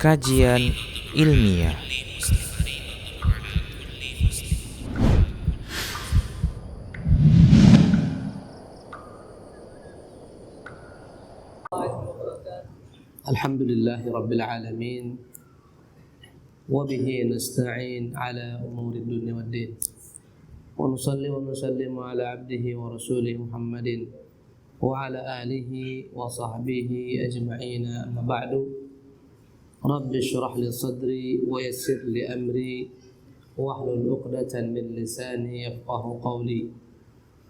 Kajian ilmiah. Alhamdulillahi Rabbil Alamin, wa bihi nasta'in ala umuri dunya wad din, wa nusalli wa nusallimu ala abdihi wa rasulih Muhammadin wa ala alihi wa sahbihi ajma'in, amma ba'du. Rabbi shrah li sadri wa yassir li amri wahlul 'uqdatan min lisani yafqahu qawli.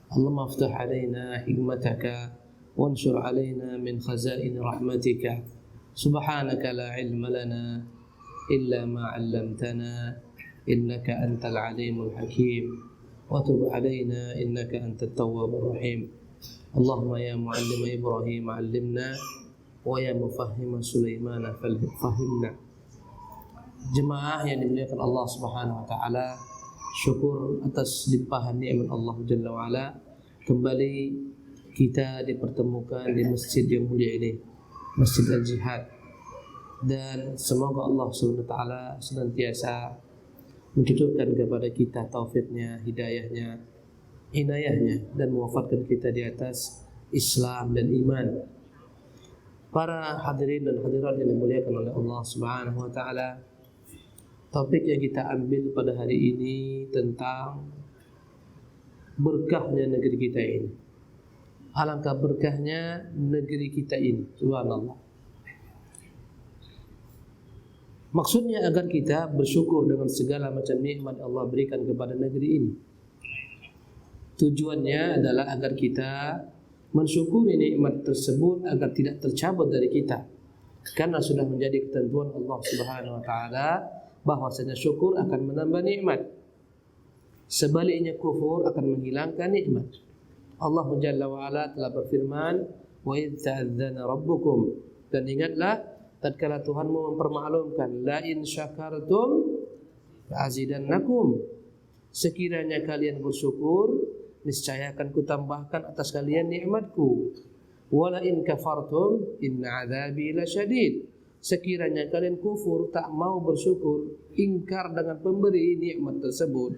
Allahumma aftah alaina hikmataka wanshur alaina min khazain rahmatika. Subhanaka la ilma lana illa ma 'allamtana innaka antal alimul hakim wa tub alaina innaka antat tawwabur rahim. Allahumma ya muallim Ibrahim 'allimna wa ya mufahhim Sulaiman fahimna. Jemaah yang dimuliakan Allah Subhanahu wa taala, syukur atas limpahan nikmat Allah Jalla wa ala, kembali kita dipertemukan di masjid yang mulia ini, Masjid Al-Jihad, dan semoga Allah Subhanahu wa taala senantiasa mencucurkan kepada kita taufiknya, hidayahnya, inayahnya, dan mewafatkan kita di atas Islam dan iman. Para hadirin dan hadirat yang dimuliakan oleh Allah Subhanahu wa taala, topik yang kita ambil pada hari ini tentang berkahnya negeri kita ini. Alangkah berkahnya negeri kita ini, subhanallah. Maksudnya agar kita bersyukur dengan segala macam nikmat Allah berikan kepada negeri ini. Tujuannya adalah agar kita mensyukuri nikmat tersebut agar tidak tercabut dari kita, karena sudah menjadi ketentuan Allah Subhanahu wa taala bahwasanya syukur akan menambah nikmat, sebaliknya kufur akan menghilangkan nikmat. Allah Jalla wa ala telah berfirman, wa idz ta'adzana rabbukum, dan ingatlah tatkala Tuhanmu mempermaklumkan, la in syakartum la'azidannakum, sekiranya kalian bersyukur niscaya akan kutambahkan atas kalian nikmatku. Wala in kafartum inna adzabi lasyadid, sekiranya kalian kufur, tak mau bersyukur, ingkar dengan pemberi nikmat tersebut,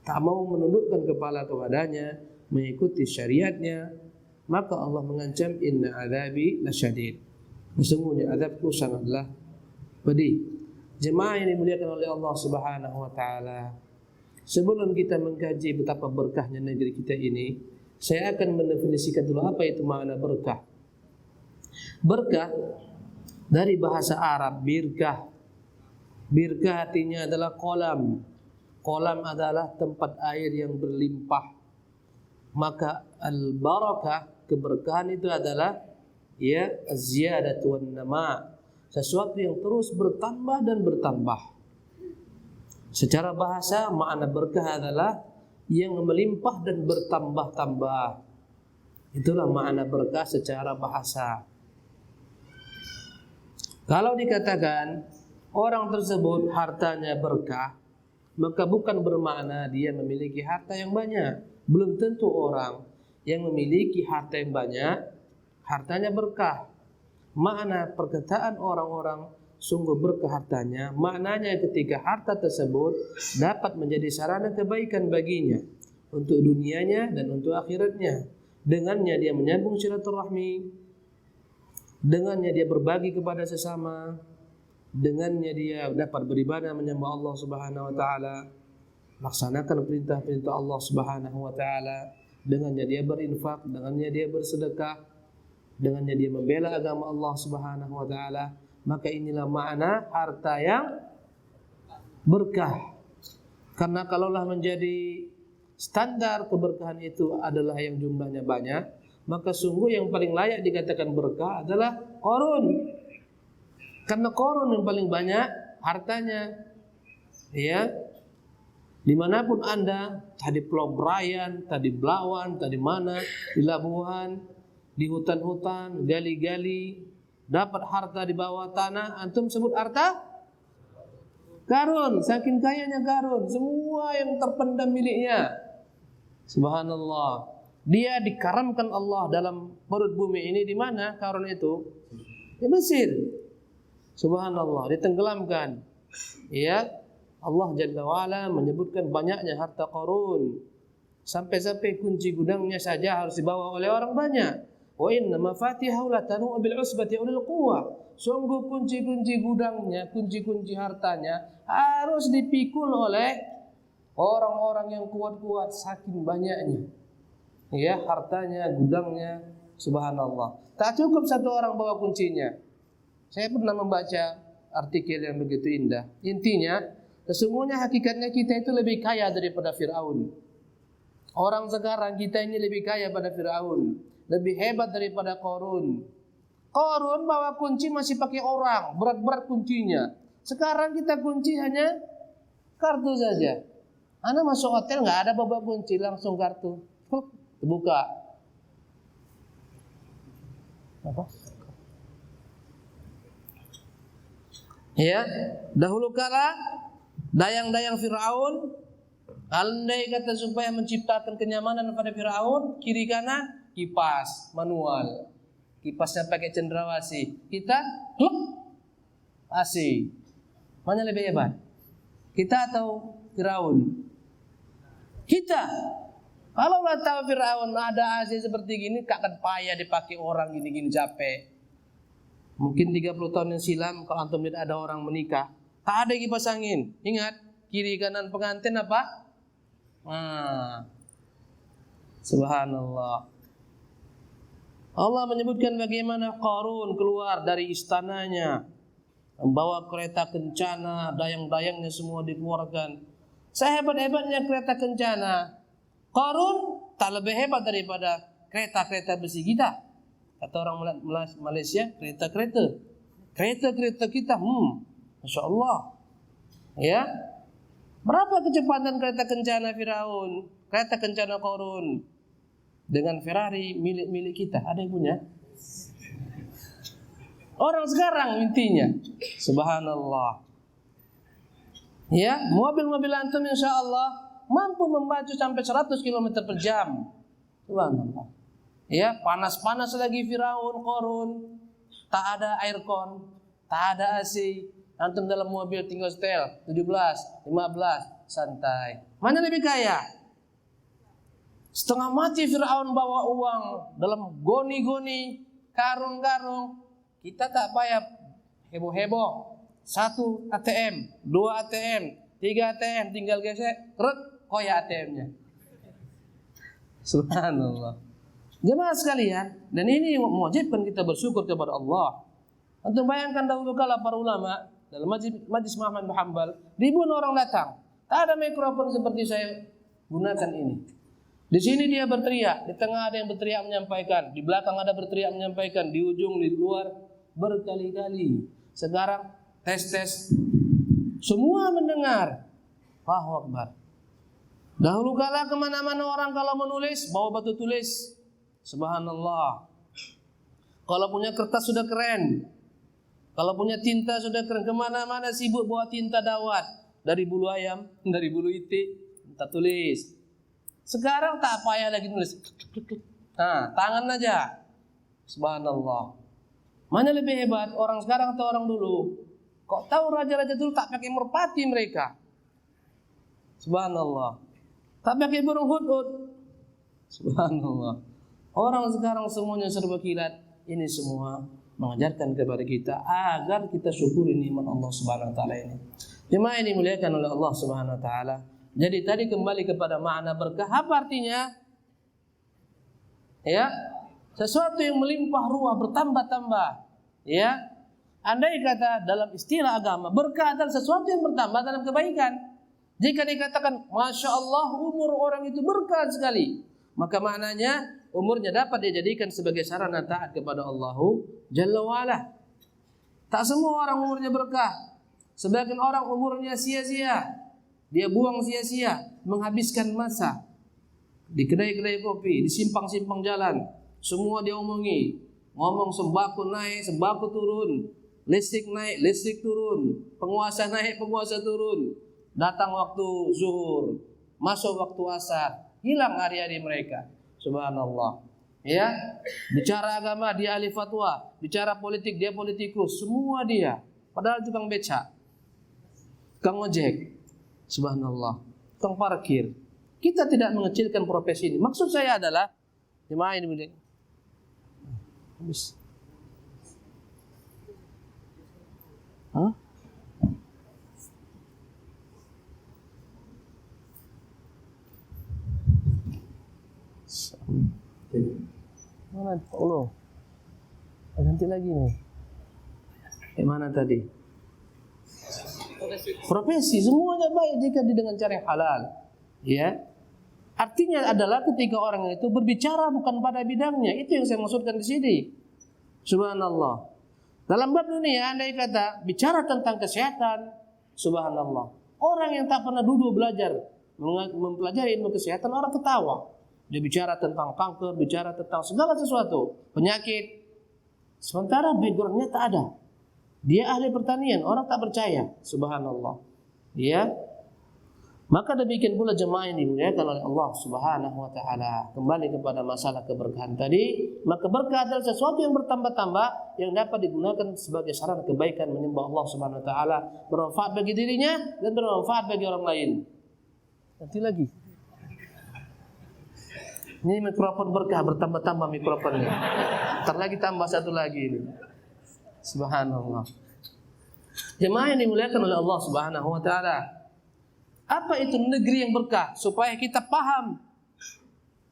tak mau menundukkan kepala kepadanya, mengikuti syariatnya, maka Allah mengancam, inna adzabi lasyadid, sesungguhnya azabku sangatlah pedih. Jemaah yang dimuliakan oleh Allah Subhanahu wa taala, sebelum kita mengkaji betapa berkahnya negeri kita ini, saya akan mendefinisikan dulu apa itu makna berkah. Berkah dari bahasa Arab birkah. Birkah artinya adalah kolam. Kolam adalah tempat air yang berlimpah. Maka al-barakah, keberkahan itu adalah ziyadatu wan nama, sesuatu yang terus bertambah dan bertambah. Secara bahasa, makna berkah adalah yang melimpah dan bertambah-tambah. Itulah makna berkah secara bahasa. Kalau dikatakan orang tersebut hartanya berkah, maka bukan bermakna dia memiliki harta yang banyak. Belum tentu orang yang memiliki harta yang banyak hartanya berkah. Makna perkataan orang-orang sungguh berkah hartanya, maknanya ketika harta tersebut dapat menjadi sarana kebaikan baginya untuk dunianya dan untuk akhiratnya. Dengannya dia menyambung silaturahmi, dengannya dia berbagi kepada sesama, dengannya dia dapat beribadah menyembah Allah Subhanahu wa taala, laksanakan perintah-perintah Allah Subhanahu wa taala, dengannya dia berinfak, dengannya dia bersedekah, dengannya dia membela agama Allah Subhanahu wa taala. Maka inilah makna harta yang berkah. Karena kalaulah menjadi standar keberkahan itu adalah yang jumlahnya banyak, maka sungguh yang paling layak dikatakan berkah adalah Qarun. Karena Qarun yang paling banyak hartanya. Dimanapun Anda, tadi Pulau Brian, tadi Belawan, tadi mana, di Labuhan, di hutan-hutan, gali-gali, dapat harta di bawah tanah, antum sebut harta Qarun. Saking kayanya Qarun, semua yang terpendam miliknya. Subhanallah. Dia dikaramkan Allah dalam perut bumi ini. Di mana Qarun itu? Di Mesir. Subhanallah, ditenggelamkan. Ya, Allah Jalla wa'ala menyebutkan banyaknya harta Qarun. Sampai-sampai kunci gudangnya saja harus dibawa oleh orang banyak. Wa inna mafatihahu latanu bil usbati ulil quwwah. Sungguh kunci-kunci gudangnya, kunci-kunci hartanya harus dipikul oleh orang-orang yang kuat-kuat saking banyaknya. Ya, hartanya, gudangnya, subhanallah. Tak cukup satu orang bawa kuncinya. Saya pernah membaca artikel yang begitu indah. Intinya, sesungguhnya hakikatnya kita itu lebih kaya daripada Fir'aun. Orang sekarang kita ini lebih kaya pada Fir'aun, lebih hebat daripada Qarun. Qarun bawa kunci masih pakai orang, berat-berat kuncinya. Sekarang kita kunci hanya kartu saja. Anda masuk hotel nggak ada bawa kunci, langsung kartu, buka. Apa? Ya, dahulu kala dayang-dayang Fir'aun, andai kata supaya menciptakan kenyamanan pada Fir'aun, kiri kanan kipas manual, kipasnya pakai cendrawasih. Kita kluk AC. Mana lebih hebat? Kita atau Fir'aun? Kita. Kalau lah tahu Fir'aun ada AC seperti gini, tak akan payah dipakai orang gini-gini capek. Mungkin 30 tahun yang silam kalau antum lihat ada orang menikah, tak ada kipas angin. Ingat, kiri kanan pengantin apa? Subhanallah. Allah menyebutkan bagaimana Qarun keluar dari istananya, membawa kereta kencana, dayang-dayangnya semua dikeluarkan. Sehebat-hebatnya kereta kencana, Qarun tak lebih hebat daripada kereta-kereta besi kita. Kata orang Malaysia, kereta-kereta kita, Masya Allah. Ya, berapa kecepatan kereta kencana Firaun, kereta kencana Qarun dengan Ferrari milik kita? Ada yang punya? Orang sekarang intinya, subhanallah. Ya, mobil-mobil antum insya Allah mampu memaju sampai 100 km per jam. Subhanallah. Ya, panas-panas lagi Firaun, Qarun, tak ada aircon, tak ada AC. Antum dalam mobil tinggal setel 17, 15, santai. Mana lebih kaya? Setengah mati Firaun bawa uang dalam goni-goni, karung-karung. Kita tak payah heboh-heboh. 1 ATM, 2 ATM, 3 ATM, tinggal gesek, koyak ATM-nya. Subhanallah. Jemaah sekalian, dan ini mewajibkan kita bersyukur kepada Allah. Untuk bayangkan dahulu kala para ulama dalam majlis Ahmad bin Hanbal, ribuan orang datang. Tak ada mikrofon seperti saya gunakan ini. Di sini dia berteriak, di tengah ada yang berteriak menyampaikan, di belakang ada berteriak menyampaikan, di ujung, di luar berkali-kali. Sekarang tes, semua mendengar. Allahu Akbar. Dahulu kala kemana-mana orang kalau menulis bawa batu tulis. Subhanallah. Kalau punya kertas sudah keren, kalau punya tinta sudah keren. Kemana-mana sibuk bawa tinta dawat, dari bulu ayam, dari bulu itik, kita tulis. Sekarang tak payah lagi nulis. Tangan aja. Subhanallah. Mana lebih hebat, orang sekarang atau orang dulu? Kok tahu raja-raja dulu tak pakai merpati mereka? Subhanallah. Tak pakai burung hudhud. Subhanallah. Orang sekarang semuanya serba kilat. Ini semua mengajarkan kepada kita agar kita syukuri nikmat Allah Subhanahu wa taala ini. Jemaah ini dimuliakan oleh Allah Subhanahu wa taala. Jadi tadi kembali kepada makna berkah, apa artinya? Ya, sesuatu yang melimpah ruah, bertambah-tambah. Ya, andai kata dalam istilah agama, berkah adalah sesuatu yang bertambah dalam kebaikan. Jika dikatakan, Masya Allah, umur orang itu berkah sekali, maka maknanya umurnya dapat dijadikan sebagai sarana taat kepada Allah Jalla wa'ala. Tak semua orang umurnya berkah. Sebagian orang umurnya sia-sia. Dia buang sia-sia, menghabiskan masa di kedai-kedai kopi, di simpang-simpang jalan. Semua dia omongi. Ngomong sembako naik, sembako turun. Listrik naik, listrik turun. Penguasa naik, penguasa turun. Datang waktu zuhur, masuk waktu asar, hilang hari-hari mereka. Subhanallah. Ya, bicara agama dia ahli fatwa, bicara politik dia politikus, semua dia. padahal tukang beca, tukang ojek, subhanallah, tukang parkir. Kita tidak mengecilkan profesi ini. Maksud saya adalah jemaah ini boleh. Habis. Hah? Mana Allah? Ganti lagi nih. Mana tadi? Profesi semuanya baik jika dengan cara yang halal. Ya. Artinya adalah ketika orang itu berbicara bukan pada bidangnya, itu yang saya maksudkan di sini. Subhanallah. Dalam bab dunia andai kata bicara tentang kesehatan, subhanallah. Orang yang tak pernah duduk belajar mempelajari ilmu kesehatan, orang ketawa. Dia bicara tentang kanker, bicara tentang segala sesuatu, penyakit. Sementara backgroundnya tak ada. Dia ahli pertanian, orang tak percaya. Subhanallah. Ya. Maka demikian pula jemaah yang dimuliakan oleh Allah Subhanahu wa taala. Kembali kepada masalah keberkahan tadi, maka berkah adalah sesuatu yang bertambah-tambah yang dapat digunakan sebagai sarana kebaikan menyembah Allah Subhanahu wa taala, bermanfaat bagi dirinya dan bermanfaat bagi orang lain. Nanti lagi. Ini mikrofon berkah, bertambah-tambah mikrofonnya. Ntar lagi tambah satu lagi ini. Subhanallah. Jemaah yang dimuliakan oleh Allah Subhanahu wa taala. Apa itu negeri yang berkah? Supaya kita paham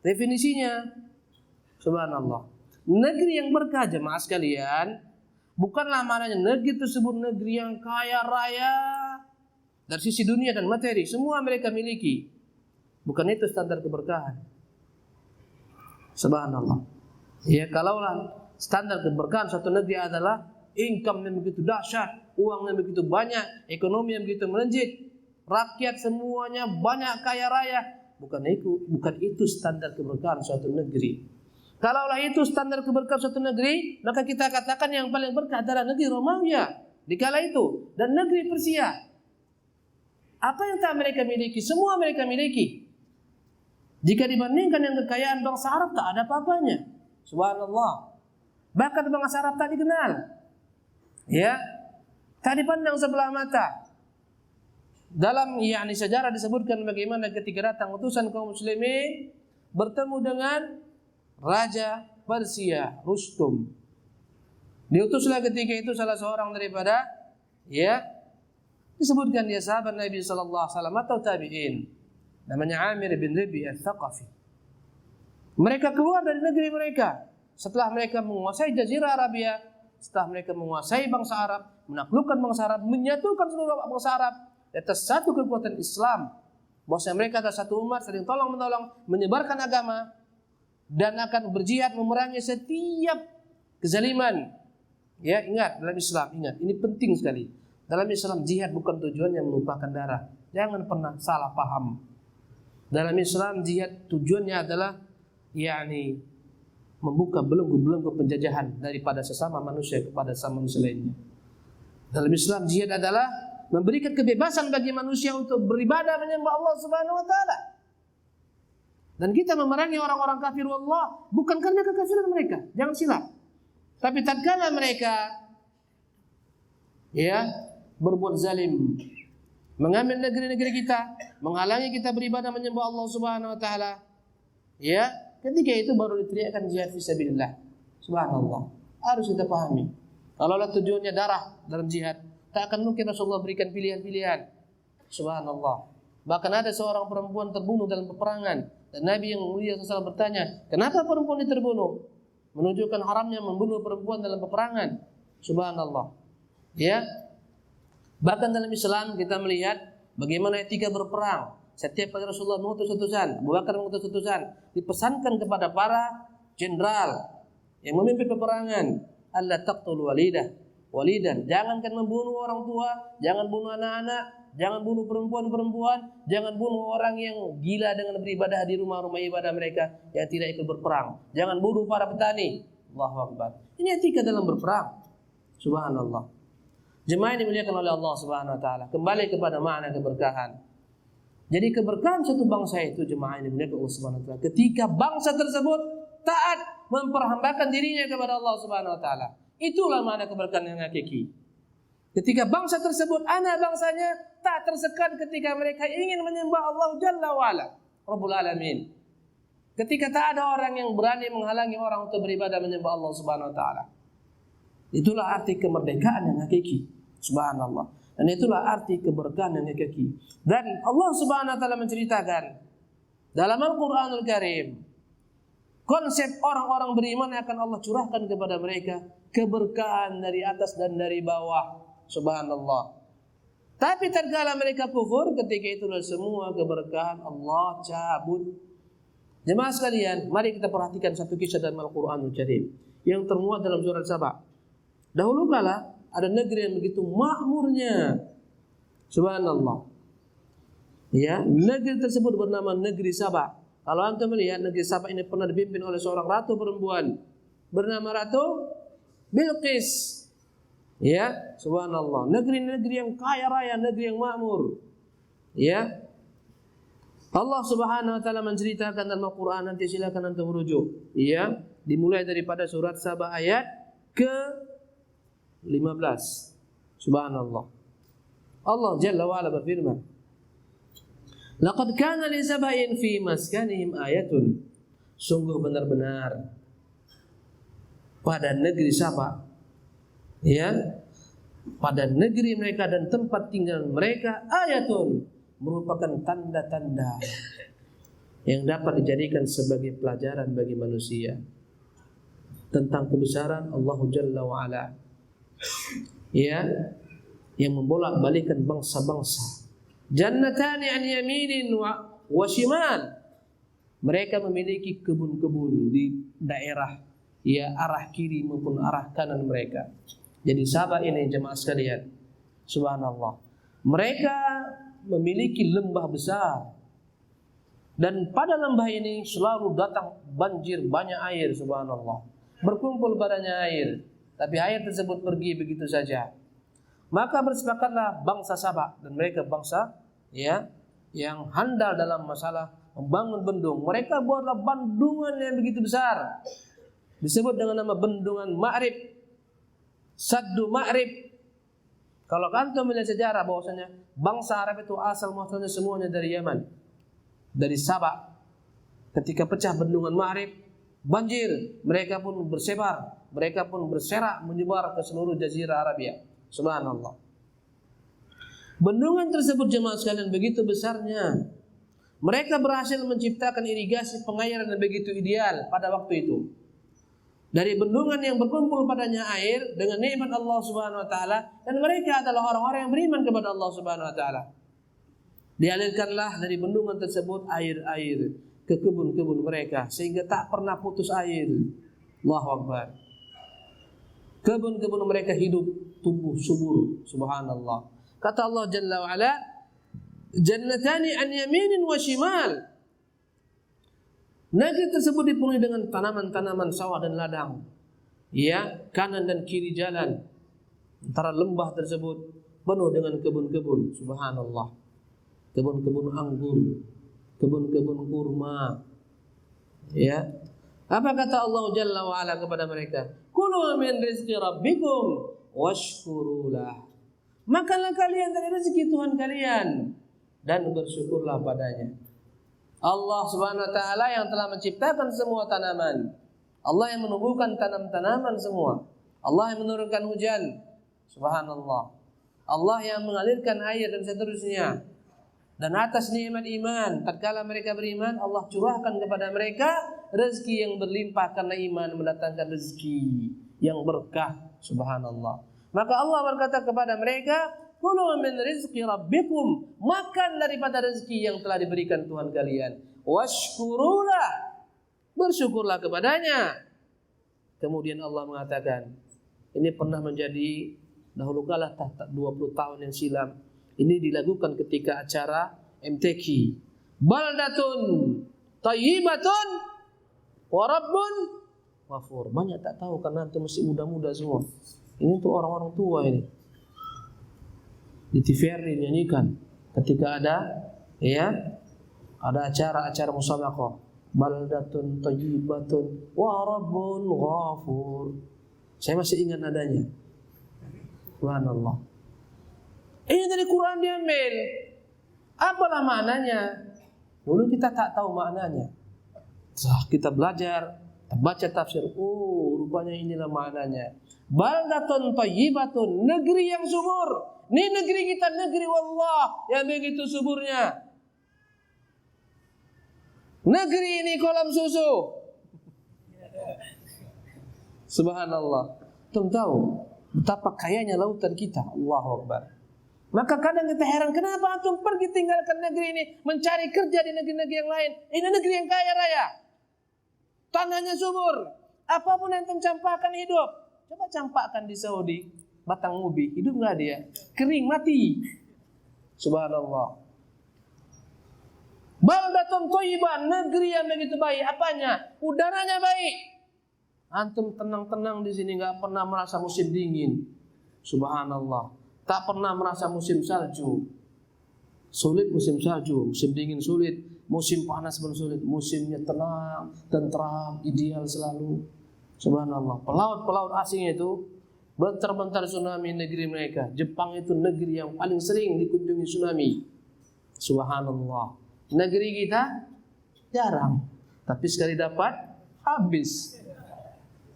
definisinya. Subhanallah. Negeri yang berkah jemaah sekalian, bukanlah maknanya negeri tersebut negeri yang kaya raya dari sisi dunia dan materi, semua mereka miliki. Bukan itu standar keberkahan. Subhanallah. Ya, kalaulah standar keberkahan suatu negeri adalah income yang begitu dahsyat, uang yang begitu banyak, ekonomi yang begitu melejit, rakyat semuanya banyak kaya raya, bukan itu standar keberkahan suatu negeri. Kalaulah itu standar keberkahan suatu negeri, maka kita katakan yang paling berkah adalah negeri Romawi di kala itu dan negeri Persia. Apa yang tak mereka miliki? Semua mereka miliki. Jika dibandingkan dengan kekayaan bangsa Arab, tak ada apa-apanya. Subhanallah. Bahkan bangsa Arab tak dikenal. Ya, tak dipandang sebelah mata. Dalam sejarah disebutkan bagaimana ketika datang utusan kaum muslimin bertemu dengan Raja Persia, Rustum. Diutuslah ketika itu salah seorang daripada disebutkan dia sahabat Nabi sallallahu alaihi wasallam atau tabi'in. Namanya Amir bin Rabi' al-Thaqafi. Mereka keluar dari negeri mereka setelah mereka menguasai Jazirah Arabia, setelah mereka menguasai bangsa Arab, menaklukkan bangsa Arab, menyatukan seluruh bangsa Arab di atas satu kekuatan Islam. Bahwasanya mereka adalah satu umat saling tolong menolong, menyebarkan agama dan akan berjihad memerangi setiap kezaliman. Ya, ingat dalam Islam, ingat ini penting sekali. Dalam Islam jihad bukan tujuannya menumpahkan darah. Jangan pernah salah paham. Dalam Islam jihad tujuannya adalah membuka belenggu-belenggu penjajahan daripada sesama manusia kepada sesama manusia lainnya. Dalam Islam jihad adalah memberikan kebebasan bagi manusia untuk beribadah menyembah Allah Subhanahu wa taala. Dan kita memerangi orang-orang kafir Allah bukan karena kekafiran mereka, jangan silap. Tapi tatkala mereka berbuat zalim, mengambil negeri-negeri kita, menghalangi kita beribadah menyembah Allah Subhanahu wa taala. Ketika itu baru diteriakkan jihad fisabilillah. Subhanallah. Harus kita pahami. Kalaulah tujuannya darah dalam jihad, tak akan mungkin Rasulullah berikan pilihan-pilihan. Subhanallah. Bahkan ada seorang perempuan terbunuh dalam peperangan dan Nabi yang mulia SAW bertanya, "Kenapa perempuan ini terbunuh?" Menunjukkan haramnya membunuh perempuan dalam peperangan. Subhanallah. Bahkan dalam Islam kita melihat bagaimana etika berperang. Setiap kali Rasulullah mengutus utusan, Abu Bakar mengutus utusan, dipesankan kepada para jenderal yang memimpin peperangan, alla taqtul walidan, jangankan membunuh orang tua, jangan bunuh anak-anak, jangan bunuh perempuan-perempuan, jangan bunuh orang yang gila dengan beribadah di rumah-rumah ibadah mereka yang tidak ikut berperang, jangan bunuh para petani. Allahu Akbar. Ini etika dalam berperang. Subhanallah. Jemaah yang dimuliakan oleh Allah Subhanahu wa taala, kembali kepada makna keberkahan. Jadi keberkahan suatu bangsa itu jemaah yang dimuliakan Allah Subhanahu wa taala ketika bangsa tersebut taat memperhambakan dirinya kepada Allah Subhanahu wa taala. Itulah makna keberkahan yang hakiki. Ketika bangsa tersebut, anak bangsanya tak tersekat ketika mereka ingin menyembah Allah Jalla wa'ala, Rabbul Alamin. Ketika tak ada orang yang berani menghalangi orang untuk beribadah menyembah Allah Subhanahu wa taala. Itulah arti kemerdekaan yang hakiki. Subhanallah. Dan itulah arti keberkahan yang hakiki. Dan Allah Subhanahu wa taala menceritakan dalam Al-Qur'anul Karim, konsep orang-orang beriman akan Allah curahkan kepada mereka keberkahan dari atas dan dari bawah. Subhanallah. Tapi tatkala mereka kufur, ketika itulah semua keberkahan Allah cabut. Jemaah sekalian, mari kita perhatikan satu kisah dalam Al-Qur'anul Karim yang termuat dalam surat Saba. Dahulu kala ada negeri yang begitu makmurnya. Subhanallah. Ya, negeri tersebut bernama negeri Saba. Kalau antum melihat, negeri Saba ini pernah dipimpin oleh seorang ratu perempuan bernama Ratu Bilqis. Ya, subhanallah. Negeri-negeri yang kaya raya, negeri yang makmur. Ya. Allah Subhanahu wa taala menceritakan dalam Al-Qur'an, nanti silakan antum merujuk. Ya, dimulai daripada surat Saba ayat ke-15. Subhanallah. Allah Jalla wa ala berfirman, "Laqad kana li sab'in fi maskanihim ayatun." Sungguh benar-benar pada negeri Saba, ya, pada negeri mereka dan tempat tinggal mereka, ayatun, merupakan tanda-tanda yang dapat dijadikan sebagai pelajaran bagi manusia tentang kebesaran Allah Jalla wa ala, ya, yang membolak-balikan bangsa-bangsa. Jannatani an yaminin wa shimal. Mereka memiliki kebun-kebun di daerah, ya, arah kiri maupun arah kanan mereka. Jadi Saba ini jemaah sekalian, subhanallah, mereka memiliki lembah besar, dan pada lembah ini selalu datang banjir, banyak air, subhanallah, berkumpul padanya air, tapi air tersebut pergi begitu saja. Maka bersepakatlah bangsa Saba, dan mereka bangsa, ya, yang handal dalam masalah membangun bendung. Mereka buatlah bendungan yang begitu besar, disebut dengan nama bendungan Ma'rib, Saddu Ma'rib. Kalau antum melihat sejarah bahwasanya bangsa Arab itu asal muasalnya semuanya dari Yaman, dari Saba. Ketika pecah bendungan Ma'rib, banjir, mereka pun bersebar, mereka pun berserak menyebar ke seluruh jazirah Arabia. Subhanallah. Bendungan tersebut jemaah sekalian begitu besarnya. Mereka berhasil menciptakan irigasi pengairan yang begitu ideal pada waktu itu. Dari bendungan yang berkumpul padanya air dengan nikmat Allah Subhanahu wa taala, dan mereka adalah orang-orang yang beriman kepada Allah Subhanahu wa taala. Dialirkanlah dari bendungan tersebut air-air ke kebun-kebun mereka sehingga tak pernah putus air. Allahu Akbar. Kebun-kebun mereka hidup, tumbuh subur. Subhanallah. Kata Allah Jalla wa ala, "Jannatani an yaminin wa shimal." Negeri tersebut dipenuhi dengan tanaman-tanaman sawah dan ladang, ya, kanan dan kiri jalan. Antara lembah tersebut penuh dengan kebun-kebun. Subhanallah. Kebun-kebun anggur, kebun-kebun kurma. Ya. Apa kata Allah Jalla wa ala kepada mereka? Kulu min rizqi rabbikum washkurulah. Makanlah kalian dari rezeki Tuhan kalian dan bersyukurlah padanya. Allah Subhanahu wa taala yang telah menciptakan semua tanaman. Allah yang menumbuhkan tanam-tanaman semua. Allah yang menurunkan hujan. Subhanallah. Allah yang mengalirkan air dan seterusnya. Dan atas nikmat iman, tatkala mereka beriman, Allah curahkan kepada mereka rezeki yang berlimpah karena iman mendatangkan rezeki yang berkah. Subhanallah. Maka Allah berkata kepada mereka, "Kulu min rizqi rabbikum." Makan daripada rezeki yang telah diberikan Tuhan kalian. Washkurulah. Bersyukurlah kepadanya. Kemudian Allah mengatakan, ini pernah menjadi dahulu kala 20 tahun yang silam. Ini dilakukan ketika acara MTQ. Baldatun thayyibatun wa rabbun ghafur. Banyak tak tahu karena antum masih muda-muda semua. Ini tuh orang-orang tua ini. Di TVRI dinyanyikan ketika ada, ya, ada acara-acara musabaqah. Baldatun thayyibatun wa rabbun ghafur. Saya masih ingat adanya. Subhanallah. Ini dari Quran diambil. Apalah maknanya? Dulu kita tak tahu maknanya. Kita belajar, kita baca tafsir. Oh, rupanya inilah maknanya. Baldatun thayyibatun, negeri yang subur. Ini negeri kita, negeri wallah yang begitu suburnya. Negeri ini kolam susu. Subhanallah. Antum tahu betapa kayanya lautan kita. Allahu Akbar. Maka kadang kita heran, kenapa antum pergi tinggalkan negeri ini, mencari kerja di negeri-negeri yang lain. Ini negeri yang kaya raya, tanahnya subur, apapun yang antum campakkan hidup. Coba campakkan di Saudi, batang ubi, hidup nggak dia? Kering, mati. Subhanallah. Baldatun thayyibah, negeri yang begitu baik. Apanya? Udaranya baik. Antum tenang-tenang di sini, nggak pernah merasa musim dingin. Subhanallah. Tak pernah merasa musim salju. Sulit musim salju, musim dingin sulit, musim panas pun sulit. Musimnya tenang, tentram, ideal selalu. Subhanallah. Pelaut-pelaut asing itu bentar-bentar tsunami negeri mereka. Jepang itu negeri yang paling sering dikunjungi tsunami. Subhanallah. Negeri kita jarang, tapi sekali dapat habis.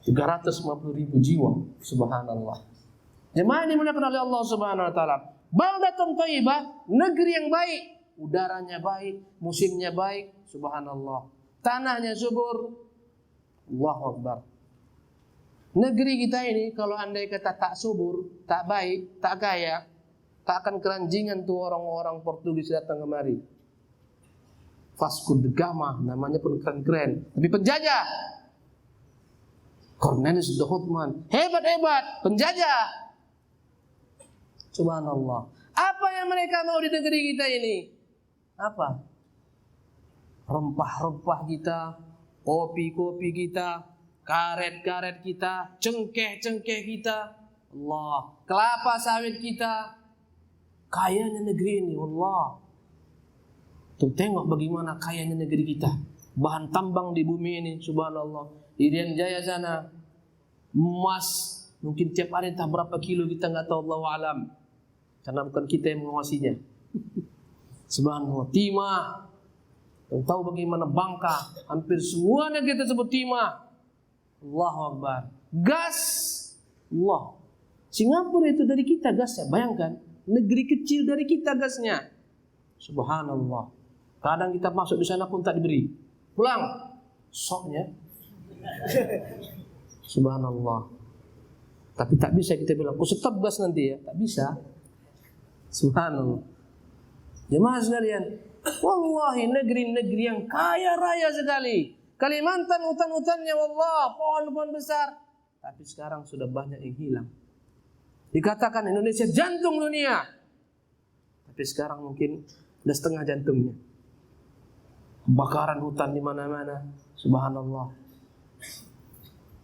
350.000 jiwa. Subhanallah. Jemaah yang dimuliakan oleh Allah Subhanahu wa taala. Baldatun thayyibah, negeri yang baik, udaranya baik, musimnya baik, subhanallah. Tanahnya subur. Allahu Akbar. Negeri kita ini kalau andai kata tak subur, tak baik, tak kaya, tak akan keranjingan tuh orang-orang Portugis datang kemari. Vasco da Gama, namanya pun keren-keren, tapi penjajah. Cornelius de Houtman, hebat-hebat, penjajah. Subhanallah. Apa yang mereka mau di negeri kita ini? Apa? Rempah-rempah kita, kopi-kopi kita, karet-karet kita, cengkeh-cengkeh kita. Allah, kelapa sawit kita. Kayanya negeri ini, Allah. Tuh tengok bagaimana kayanya negeri kita. Bahan tambang di bumi ini, subhanallah. Irian Jaya sana, emas, mungkin tiap hari entah berapa kilo kita nggak tahu, Allahu alam. Karena bukan kita yang mengawasinya. Subhanallah. Timah. Tahu bagaimana Bangka. Hampir semua negeri tersebut timah. Allahu Akbar. Gas. Allah. Singapura itu dari kita gasnya. Bayangkan. Negeri kecil dari kita gasnya. Subhanallah. Kadang kita masuk di sana pun tak diberi. Pulang. Soknya. Subhanallah. Tapi tak bisa kita bilang, oh stop gas nanti ya. Tak bisa. Subhanallah. Jemaah sekalian, wallahi negeri-negeri yang kaya raya sekali. Kalimantan hutan-hutannya wallah, pohon-pohon besar. Tapi sekarang sudah banyak yang hilang. Dikatakan Indonesia jantung dunia. Tapi sekarang mungkin sudah setengah jantungnya. Kebakaran hutan di mana-mana. Subhanallah.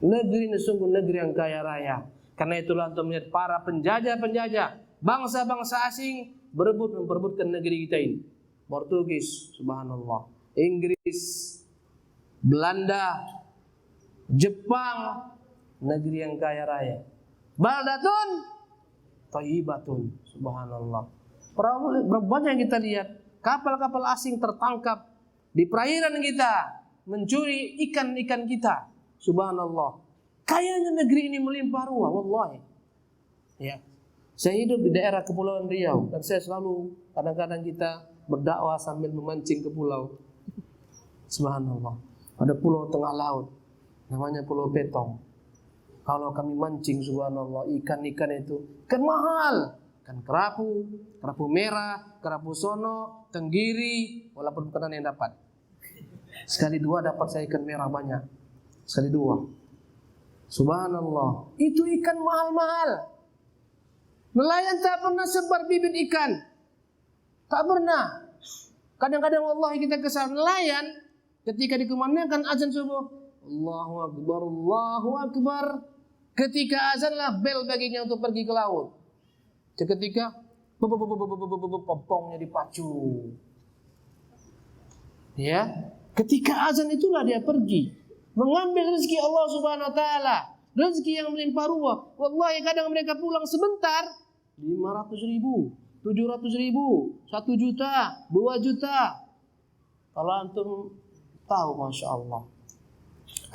Negeri ini sungguh negeri yang kaya raya. Karena itulah untuk melihat para penjajah-penjajah, bangsa-bangsa asing memperebutkan negeri kita ini. Portugis, subhanallah, Inggris, Belanda, Jepang, negeri yang kaya raya. Baldatun thayyibatun, subhanallah. Berapa banyak yang kita lihat kapal-kapal asing tertangkap di perairan kita, mencuri ikan-ikan kita. Subhanallah. Kayanya negeri ini melimpah ruah, wallahi. Ya. Saya hidup di daerah Kepulauan Riau dan saya selalu kadang-kadang kita berdakwah sambil memancing ke pulau. Subhanallah. Ada pulau tengah laut namanya Pulau Petong. Kalau kami mancing, subhanallah, ikan-ikan itu kan mahal. Kan kerapu merah, kerapu sono, tenggiri, walaupun bukan yang dapat. Sekali dua dapat saya ikan merah banyak. Sekali dua. Subhanallah. Itu ikan mahal-mahal. Nelayan tak pernah sebar bibit ikan. Tak pernah. Kadang-kadang wallahi kita kesal nelayan ketika dikumandangkan azan subuh. Allahu Akbar, Allahu Akbar. Ketika azanlah bel baginya untuk pergi ke laut. Ketika pompongnya dipacu. Ya, ketika azan itulah dia pergi mengambil rezeki Allah Subhanahu wa taala, rezeki yang melimpah ruah. Wallahi kadang mereka pulang sebentar 500.000, 700.000, 1 juta, 2 juta. Kalau antum tahu, Masya Allah,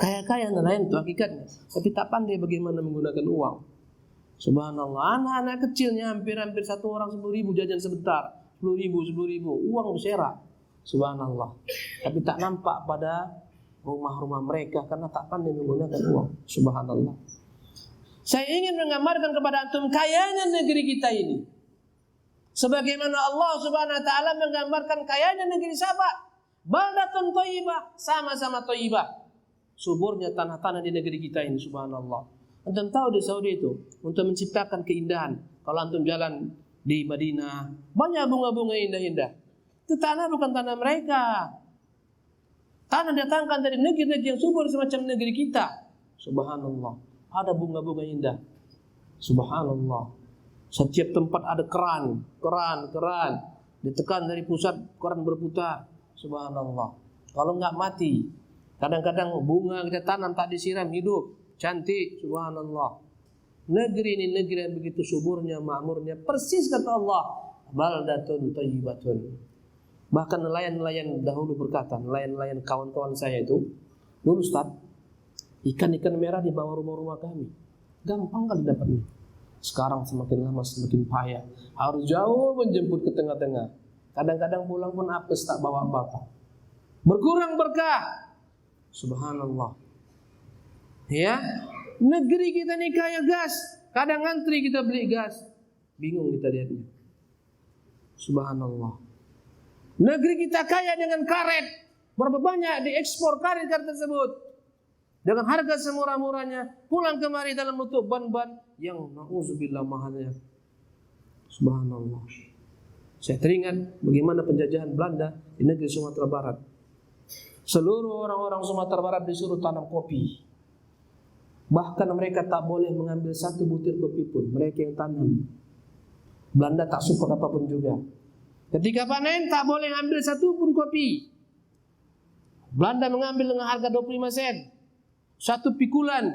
kaya-kaya nelayan itu hakikatnya, tapi tak pandai bagaimana menggunakan uang. Subhanallah, anak-anak kecilnya hampir satu orang 10.000 jajan sebentar, 10.000, uang bersera. Subhanallah, tapi tak nampak pada rumah-rumah mereka karena tak pandai menggunakan uang. Subhanallah. Saya ingin menggambarkan kepada antum kayanya negeri kita ini, sebagaimana Allah Subhanahu wa taala menggambarkan kayanya negeri Sabah. Baldatun thayyibah, sama-sama thayyibah. Suburnya tanah-tanah di negeri kita ini, subhanallah. Antum tahu di Saudi itu untuk menciptakan keindahan. Kalau antum jalan di Madinah, banyak bunga-bunga indah-indah. Itu tanah bukan tanah mereka. Tanah datangkan dari negeri-negeri yang subur semacam negeri kita. Subhanallah. Ada bunga-bunga indah. Subhanallah. Setiap tempat ada keran. Ditekan dari pusat, keran berputar. Subhanallah. Kalau enggak mati. Kadang-kadang bunga kita tanam tak disiram, hidup. Cantik. Subhanallah. Negeri ini negeri yang begitu suburnya, makmurnya. Persis kata Allah. Baldatun thayyibatun. Bahkan nelayan-nelayan dahulu berkata, nelayan-nelayan kawan-kawan saya itu, dulu Ustaz, ikan-ikan merah di bawah rumah-rumah kami. Gampang kali dapatnya. Sekarang semakin lama semakin payah. Harus jauh menjemput ke tengah-tengah. Kadang-kadang pulang pun apes tak bawa apa-apa. Berkurang berkah. Subhanallah. Ya, negeri kita ini kaya gas. Kadang antri kita beli gas. Bingung kita lihatnya. Subhanallah. Negeri kita kaya dengan karet. Berapa banyak diekspor karet-karet tersebut. Dengan harga semurah-murahnya. Pulang kemari dalam bentuk ban-ban yang na'udzubillah mahalnya. Subhanallah. Saya teringat bagaimana penjajahan Belanda di negeri Sumatera Barat. Seluruh orang-orang Sumatera Barat disuruh tanam kopi. Bahkan mereka tak boleh mengambil satu butir kopi pun. Mereka yang tanam. Belanda tak support apapun juga. Ketika panen tak boleh ambil satu pun kopi. Belanda mengambil dengan harga 25 sen. Satu pikulan.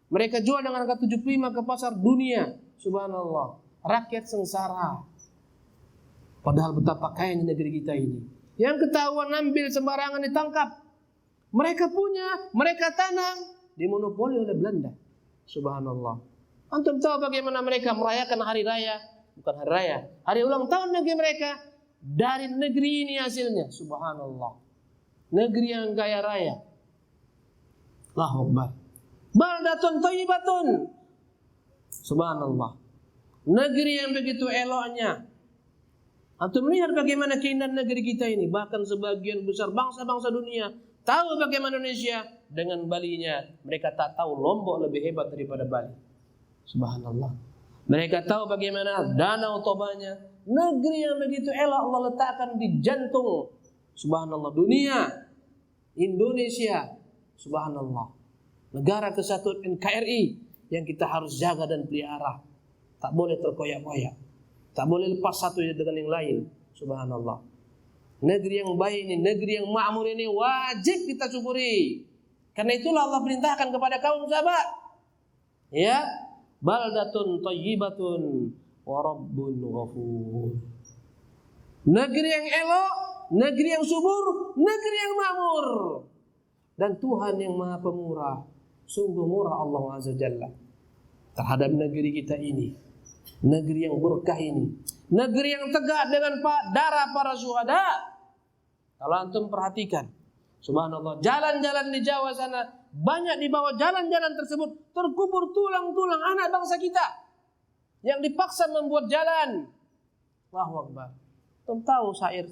Mereka jual dengan harga 75 ke pasar dunia. Subhanallah. Rakyat sengsara. Padahal betapa kayanya negeri kita ini. Yang ketahuan ambil sembarangan ditangkap. Mereka punya, mereka tanam. Dimonopoli oleh Belanda. Subhanallah. Antum tahu bagaimana mereka merayakan hari raya. Bukan hari raya. Hari ulang tahun negeri mereka. Dari negeri ini hasilnya. Subhanallah. Negeri yang kaya raya. Allahu Akbar. Baldatun thayyibatun. Subhanallah. Negeri yang begitu eloknya. Antum melihat bagaimana keindahan negeri kita ini. Bahkan sebagian besar bangsa-bangsa dunia tahu bagaimana Indonesia dengan Balinya. Mereka tak tahu Lombok lebih hebat daripada Bali. Subhanallah. Mereka tahu bagaimana Danau Tobanya. Negeri yang begitu elok Allah letakkan di jantung. Subhanallah. Dunia. Indonesia. Subhanallah. Negara kesatuan NKRI yang kita harus jaga dan pelihara. Tak boleh terkoyak-koyak. Tak boleh lepas satu dengan yang lain. Subhanallah. Negeri yang baik ini, negeri yang makmur ini wajib kita syukuri. Karena itulah Allah perintahkan kepada kaum sahabat. Ya, baldatun thayyibatun wa rabbun ghafur. Negeri yang elok, negeri yang subur, negeri yang makmur. Dan Tuhan yang Maha Pemurah. Sungguh murah Allah Azza Jalla terhadap negeri kita ini. Negeri yang berkah ini. Negeri yang tegak dengan darah para syuhada. Kalau antum perhatikan. Subhanallah. Jalan-jalan di Jawa sana. Banyak di bawah jalan-jalan tersebut. Terkubur tulang-tulang anak bangsa kita. Yang dipaksa membuat jalan. Allahu Akbar. Antum tahu syair.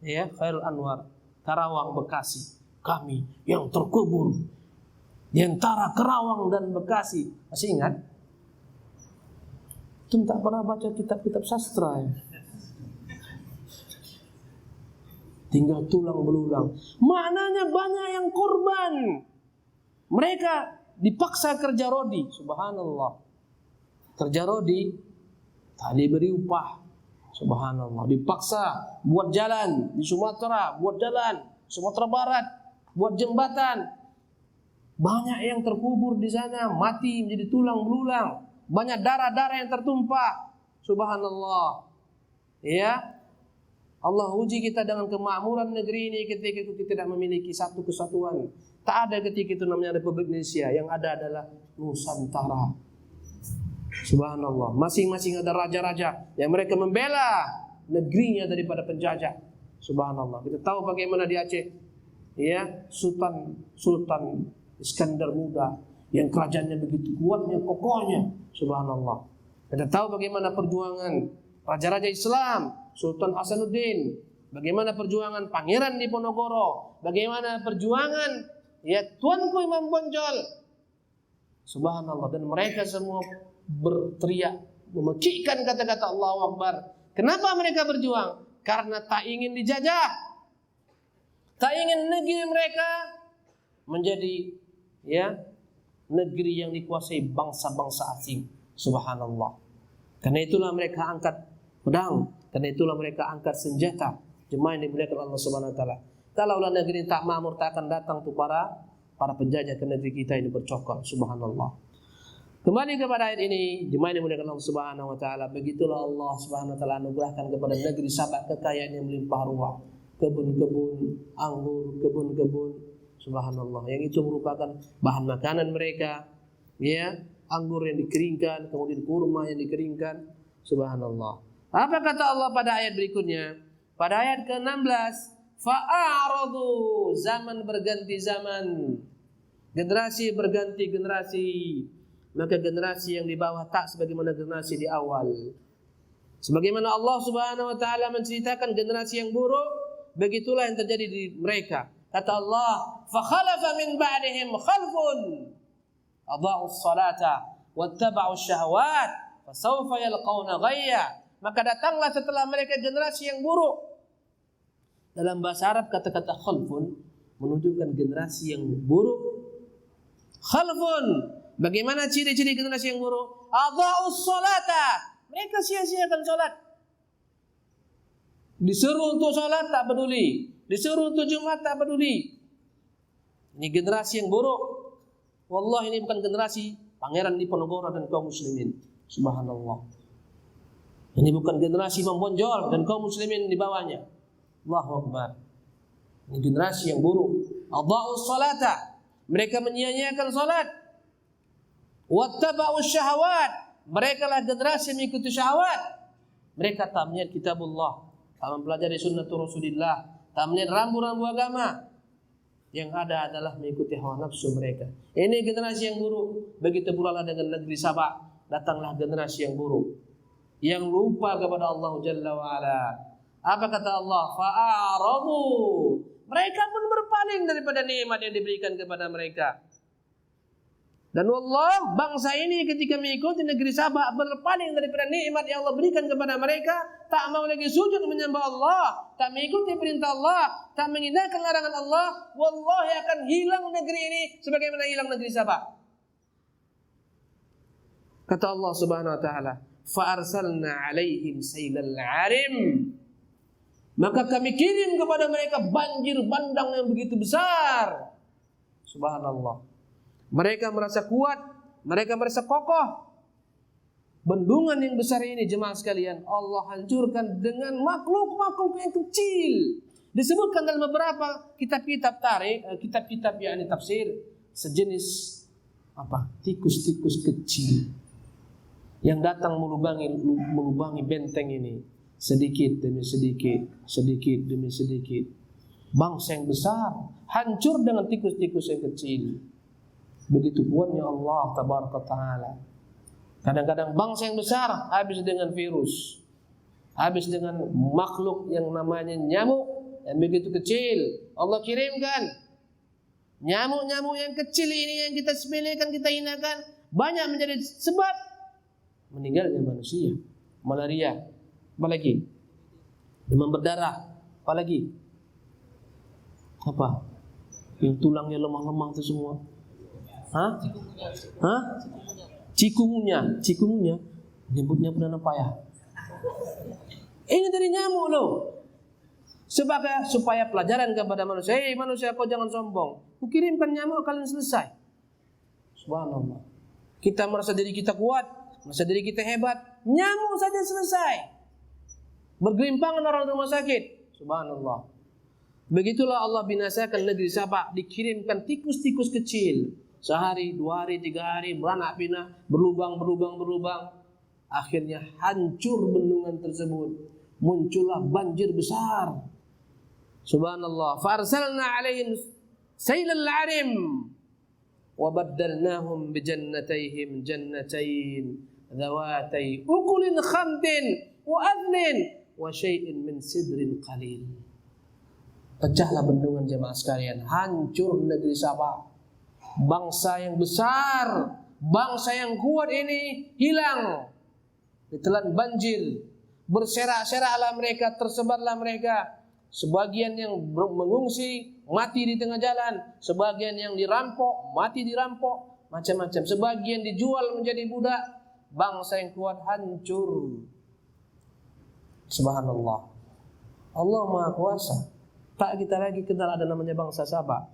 Ya, Khairul Anwar. Karawang, Bekasi. Kami yang terkubur. Di antara Karawang dan Bekasi. Masih ingat? Antum tak pernah baca kitab-kitab sastra ya? Tinggal tulang belulang. Maknanya banyak yang korban. Mereka dipaksa kerja rodi. Subhanallah. Kerja rodi tak diberi upah. Subhanallah. Dipaksa buat jalan di Sumatera, buat jalan Sumatera Barat, buat jembatan. Banyak yang terkubur di sana, mati menjadi tulang belulang. Banyak darah-darah yang tertumpah. Subhanallah. Ya, Allah uji kita dengan kemakmuran negeri ini ketika itu kita tidak memiliki satu kesatuan. Tak ada ketika itu namanya Republik Indonesia, yang ada adalah Nusantara. Subhanallah, masing-masing ada raja-raja yang mereka membela negerinya daripada penjajah. Subhanallah, kita tahu bagaimana di Aceh, ya, Sultan Iskandar Muda yang kerajaannya begitu kuatnya, kokohnya. Subhanallah, kita tahu bagaimana perjuangan raja-raja Islam, Sultan Hasanuddin, bagaimana perjuangan Pangeran Diponegoro, bagaimana perjuangan ya Tuanku Imam Bonjol. Subhanallah, dan mereka semua berteriak memekikkan kata-kata Allahu Akbar. Kenapa mereka berjuang? Karena tak ingin dijajah, tak ingin negeri mereka menjadi ya negeri yang dikuasai bangsa-bangsa asing. Subhanallah. Karena itulah mereka angkat pedang, karena itulah mereka angkat senjata. Jemaah yang dimuliakan Allah Subhanahu wa taala. Kalaulah negeri ini tak makmur, tak akan datang tuh para penjajah ke negeri kita ini bercokol. Subhanallah. Kembali kepada ayat ini, jemaah yang dimuliakan Allah Subhanahu wa taala, begitulah Allah Subhanahu wa taala anugerahkan kepada negeri Sabah kekayaan yang melimpah ruah, kebun-kebun anggur, kebun-kebun, subhanallah, yang itu merupakan bahan makanan mereka, ya, anggur yang dikeringkan, kemudian kurma yang dikeringkan, subhanallah. Apa kata Allah pada ayat berikutnya? Pada ayat ke-16, fa'aradu, zaman berganti zaman, generasi berganti generasi. Maka generasi yang di bawah tak sebagaimana generasi di awal. Sebagaimana Allah Subhanahu wa taala menceritakan generasi yang buruk, begitulah yang terjadi di mereka. Kata Allah, fa khalafa min ba'dihim khalfun adha'us salata wattaba'us syahawat fasawfa yalqauna ghayya. Maka datanglah setelah mereka generasi yang buruk. Dalam bahasa Arab kata-kata khalfun menunjukkan generasi yang buruk. Khalfun, bagaimana ciri-ciri generasi yang buruk? Adha'us salata, mereka sia-siakan salat. Disuruh untuk salat tak peduli, disuruh untuk Jumat tak peduli. Ini generasi yang buruk. Wallahi ini bukan generasi Pangeran Diponegoro dan kaum muslimin. Subhanallah. Ini bukan generasi Imam Bonjol dan kaum muslimin di bawahnya. Allahu Akbar. Ini generasi yang buruk. Adha'us salata, mereka menyia-nyiakan salat. Wattaba'us syahawat, mereka lah generasi yang mengikuti syahwat. Mereka tak melihat kitabullah, tak mempelajari sunnatul Rasulillah, tak melihat rambu-rambu agama. Yang ada adalah mengikuti hawa nafsu mereka. Ini generasi yang buruk. Begitu pula lah dengan negeri Sabah, datanglah generasi yang buruk, yang lupa kepada Allah Jalla wa'ala. Apa kata Allah? Fa'aradu, mereka pun berpaling daripada nikmat yang diberikan kepada mereka. Dan Allah, bangsa ini ketika mengikuti negeri Sabah berpaling daripada nikmat yang Allah berikan kepada mereka, tak mau lagi sujud menyembah Allah, tak mengikuti perintah Allah, tak mengindahkan larangan Allah. Wallahi akan hilang negeri ini sebagaimana hilang negeri Sabah. Kata Allah Subhanahu wa taala, fa arsalna 'alaihim sailal 'arim, maka kami kirim kepada mereka banjir bandang yang begitu besar. Subhanallah. Mereka merasa kuat, mereka merasa kokoh. Bendungan yang besar ini, jemaah sekalian, Allah hancurkan dengan makhluk-makhluk yang kecil. Disebutkan dalam beberapa kitab-kitab tarikh, kitab-kitab yakni tafsir, sejenis apa? Tikus-tikus kecil yang datang melubangi benteng ini, sedikit demi sedikit, sedikit demi sedikit. Bangsa yang besar hancur dengan tikus-tikus yang kecil. Begitu kuatnya Allah Tabaraka Ta'ala. Kadang-kadang bangsa yang besar habis dengan virus, habis dengan makhluk yang namanya nyamuk yang begitu kecil. Allah kirimkan nyamuk-nyamuk yang kecil ini yang kita sepelekan, kita hinakan, banyak menjadi sebab meninggalnya manusia. Malaria, apalagi demam berdarah, apalagi apa? Yang tulangnya lemah-lemah itu semua. Cikungunya, nyebutnya pernah apa ya? Ini dari nyamuk loh. Supaya pelajaran kepada manusia. Hei manusia, kau jangan sombong. Kukirimkan nyamuk, kalian selesai. Subhanallah. Kita merasa diri kita kuat, merasa diri kita hebat, nyamuk saja selesai. Bergelimpangan orang rumah sakit. Subhanallah. Begitulah Allah binasakan negeri Sabak. Dikirimkan tikus-tikus kecil. Sehari, 2 hari, 3 hari, beranak pinak, berlubang. Akhirnya hancur bendungan tersebut. Muncullah banjir besar. Subhanallah. Farsalna alaihim sailal arim. Wabaddalnahum bijannatayhim jannatain dhawatai ukulin khamtin wa adnin wa syai'in min sidrin qalil. Pecahlah bendungan jemaah sekalian, hancur negeri Sabah. Bangsa yang besar, bangsa yang kuat ini hilang, ditelan banjir, berserak-seraklah mereka, tersebarlah mereka. Sebagian yang mengungsi mati di tengah jalan, sebagian yang dirampok mati dirampok, macam-macam. Sebagian dijual menjadi budak. Bangsa yang kuat hancur. Subhanallah. Allah Maha Kuasa. Tak kita lagi kenal ada namanya bangsa Sabak.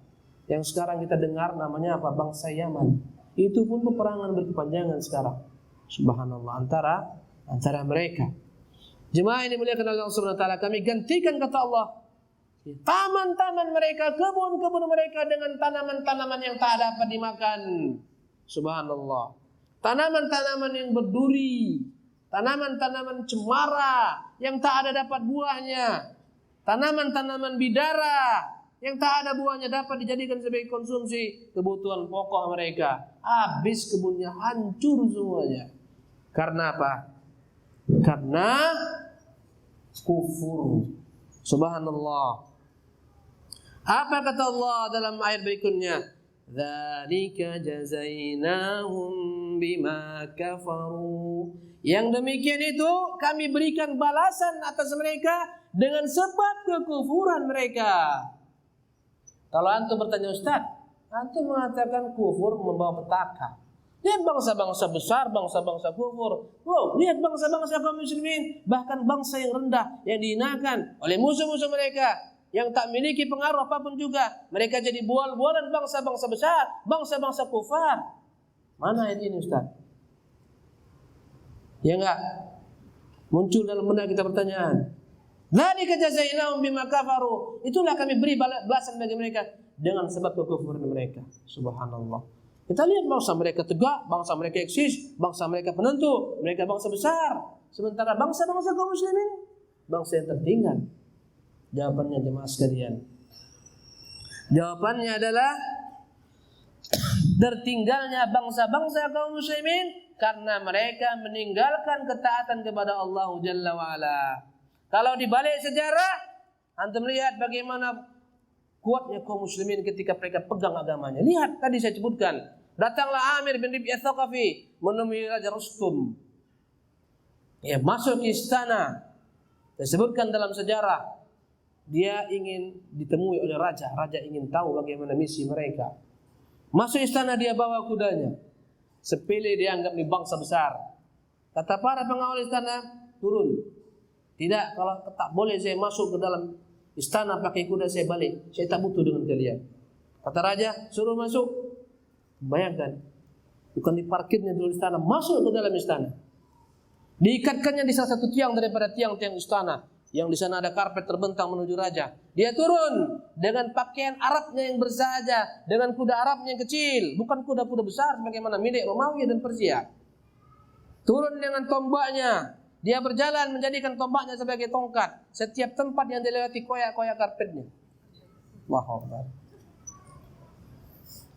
Yang sekarang kita dengar namanya apa? Bangsa Yaman. Itu pun peperangan berkepanjangan sekarang. Subhanallah, antara mereka. Jemaah ini muliakan Allah Subhanahu wa taala, kami gantikan kata Allah taman-taman mereka, kebun-kebun mereka dengan tanaman-tanaman yang tak dapat dimakan. Subhanallah. Tanaman-tanaman yang berduri, tanaman-tanaman cemara yang tak ada dapat buahnya. Tanaman-tanaman bidara yang tak ada buahnya dapat dijadikan sebagai konsumsi kebutuhan pokok mereka. Habis kebunnya, hancur semuanya. Karena apa? Karena kufur. Subhanallah. Apa kata Allah dalam ayat berikutnya? Dzalika jazainahum bima kafaru. Yang demikian itu kami berikan balasan atas mereka dengan sebab kekufuran mereka. Kalau antum bertanya, Ustaz, antum mengatakan kufur membawa petaka. Lihat bangsa-bangsa besar, bangsa-bangsa kufur. Wow, lihat bangsa-bangsa kaum muslimin, bahkan bangsa yang rendah, yang dihinakan oleh musuh-musuh mereka, yang tak memiliki pengaruh apapun juga. Mereka jadi bual-bualan bangsa-bangsa besar, bangsa-bangsa kufar. Mana ayat ini, Ustaz? Ya enggak? Muncul dalam benak kita pertanyaan. Dzalika jazainahum bima kafaru. Itulah kami beri balasan bagi mereka dengan sebab kekufuran mereka. Subhanallah. Kita lihat bangsa mereka tegak, bangsa mereka eksis, bangsa mereka penentu, mereka bangsa besar. Sementara bangsa-bangsa kaum muslimin, bangsa yang tertinggal. Jawabannya jemaah sekalian. Jawabannya adalah tertinggalnya bangsa-bangsa kaum muslimin karena mereka meninggalkan ketaatan kepada Allah Jalla wa'ala. Kalau dibalik sejarah, antum lihat bagaimana kuatnya kaum muslimin ketika mereka pegang agamanya. Lihat, tadi saya sebutkan, datanglah Amir bin Rabi' Ats-Tsaqafi menemui Raja Rustum. Ya, masuk ke istana. Disebutkan dalam sejarah, dia ingin ditemui oleh raja. Raja ingin tahu bagaimana misi mereka. Masuk istana, dia bawa kudanya. Sepele dianggap di bangsa besar. Kata para pengawal istana, turun. Tidak, kalau tak boleh saya masuk ke dalam istana pakai kuda, saya balik. Saya tak butuh dengan kalian. Kata raja, suruh masuk. Bayangkan, bukan diparkirnya di istana, masuk ke dalam istana. Diikatkannya di salah satu tiang daripada tiang-tiang istana, yang di sana ada karpet terbentang menuju raja. Dia turun dengan pakaian Arabnya yang bersahaja, dengan kuda Arabnya yang kecil, bukan kuda-kuda besar sebagaimana milik Romawi dan Persia. Turun dengan tombaknya. Dia berjalan menjadikan tombaknya sebagai tongkat. Setiap tempat yang dilewati koyak-koyak karpetnya. Allahu Akbar.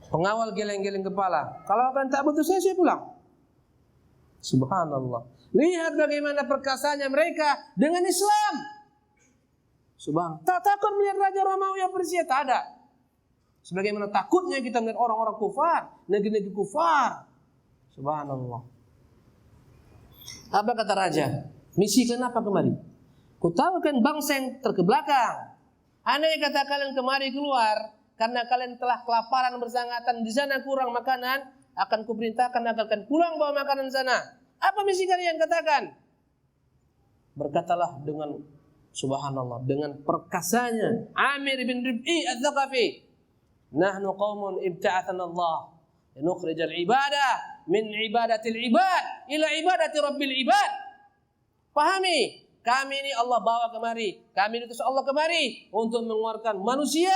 Pengawal geleng-geleng kepala. Kalau kalian tak butuh saya pulang. Subhanallah. Lihat bagaimana perkasanya mereka dengan Islam. Subhanallah. Tak takut melihat Raja Romawi yang Persia, tak ada. Sebagaimana takutnya kita melihat orang-orang kufar, negeri-negeri kufar. Subhanallah. Apa kata raja? Misi kenapa kemari? Ku tahu kan bangsa yang terkebelakang. Andai kata kalian kemari keluar karena kalian telah kelaparan bersangatan di sana kurang makanan, akan kuperintahkan agar kalian pulang bawa makanan sana. Apa misi kalian, katakan? Berkatalah dengan subhanallah, dengan perkasanya Amir bin Rabi' Ats-Tsaqafi, nahnu qaumun ibta'athana Allah linukhrijal ibadah min ibadatil ibad ila ibadati rabbil ibad. Pahami, Kami ini Allah bawa kemari, kami diutus Allah kemari untuk mengeluarkan manusia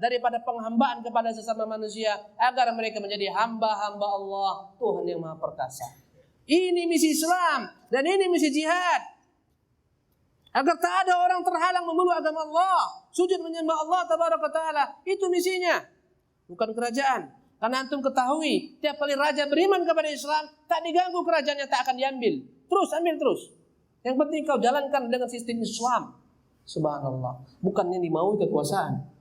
daripada penghambaan kepada sesama manusia agar mereka menjadi hamba-hamba Allah, Tuhan yang Maha Perkasa. Ini misi Islam dan ini misi jihad. Agar tak ada orang terhalang memeluk agama Allah, sujud menyembah Allah tabaraka taala. Itu misinya, bukan kerajaan. Karena antum ketahui, tiap kali raja beriman kepada Islam, tak diganggu kerajaannya, tak akan diambil. Terus ambil terus. Yang penting kau jalankan dengan sistem Islam. Subhanallah. Bukan yang dimaui kekuasaan.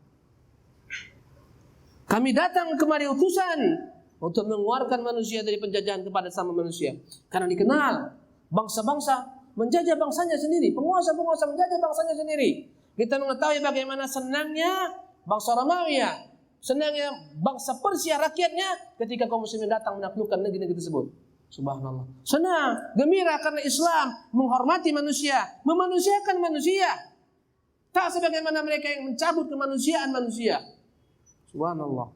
Kami datang kemari utusan untuk mengeluarkan manusia dari penjajahan kepada sama manusia. Karena dikenal bangsa-bangsa menjajah bangsanya sendiri, penguasa-penguasa menjajah bangsanya sendiri. Kita mengetahui bagaimana senangnya bangsa Romawi, senangnya bangsa Persia rakyatnya ketika kaum muslimin datang menaklukkan negeri-negeri tersebut. Subhanallah. Senang, gembira karena Islam menghormati manusia, memanusiakan manusia. Tak sebagaimana mereka yang mencabut kemanusiaan manusia. Subhanallah.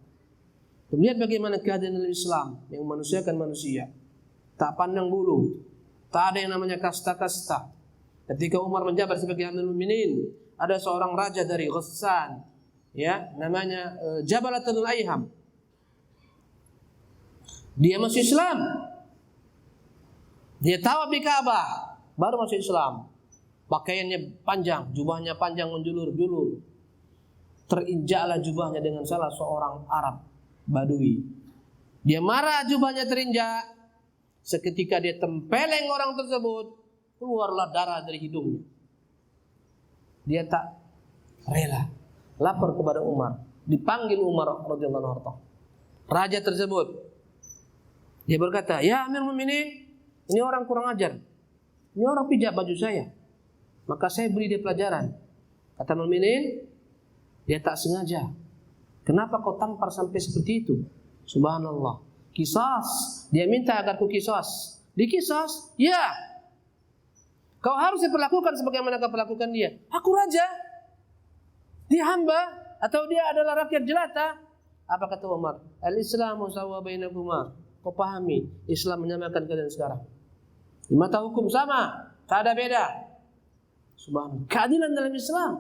Lihat bagaimana keadaan Islam yang memanusiakan manusia. Tak pandang bulu. Tak ada yang namanya kasta-kasta. Ketika Umar menjabat sebagai Amirul Mukminin, ada seorang raja dari Ghassan, namanya Jabalatul Aiham. Dia masuk Islam. Dia tawaf di Ka'bah, baru masuk Islam. Pakaiannya panjang, jubahnya panjang menjulur-julur. Terinjaklah jubahnya dengan salah seorang Arab Badui. Dia marah jubahnya terinjak. Seketika dia tempeleng orang tersebut, keluarlah darah dari hidungnya. Dia tak rela, lapor kepada Umar. Dipanggil Umar radhiyallahu anhu. Raja tersebut, dia berkata, "Ya Amirul Mukminin, ini orang kurang ajar. Ini orang pijak baju saya. Maka saya beri dia pelajaran." Kata Mukminin, dia tak sengaja. Kenapa kau tampar sampai seperti itu? Subhanallah. Kisas. Dia minta agar ku kisas. Dikisas? Ya. Kau harus diperlakukan sebagaimana kau perlakukan dia. Aku raja. Dia hamba. Atau dia adalah rakyat jelata. Apa kata Umar? Al-Islamu sawwa bainakuma. Kau pahami. Islam menyamakan kalian sekarang. Di mata hukum sama. Tak ada beda. Subhanallah. Keadilan dalam Islam.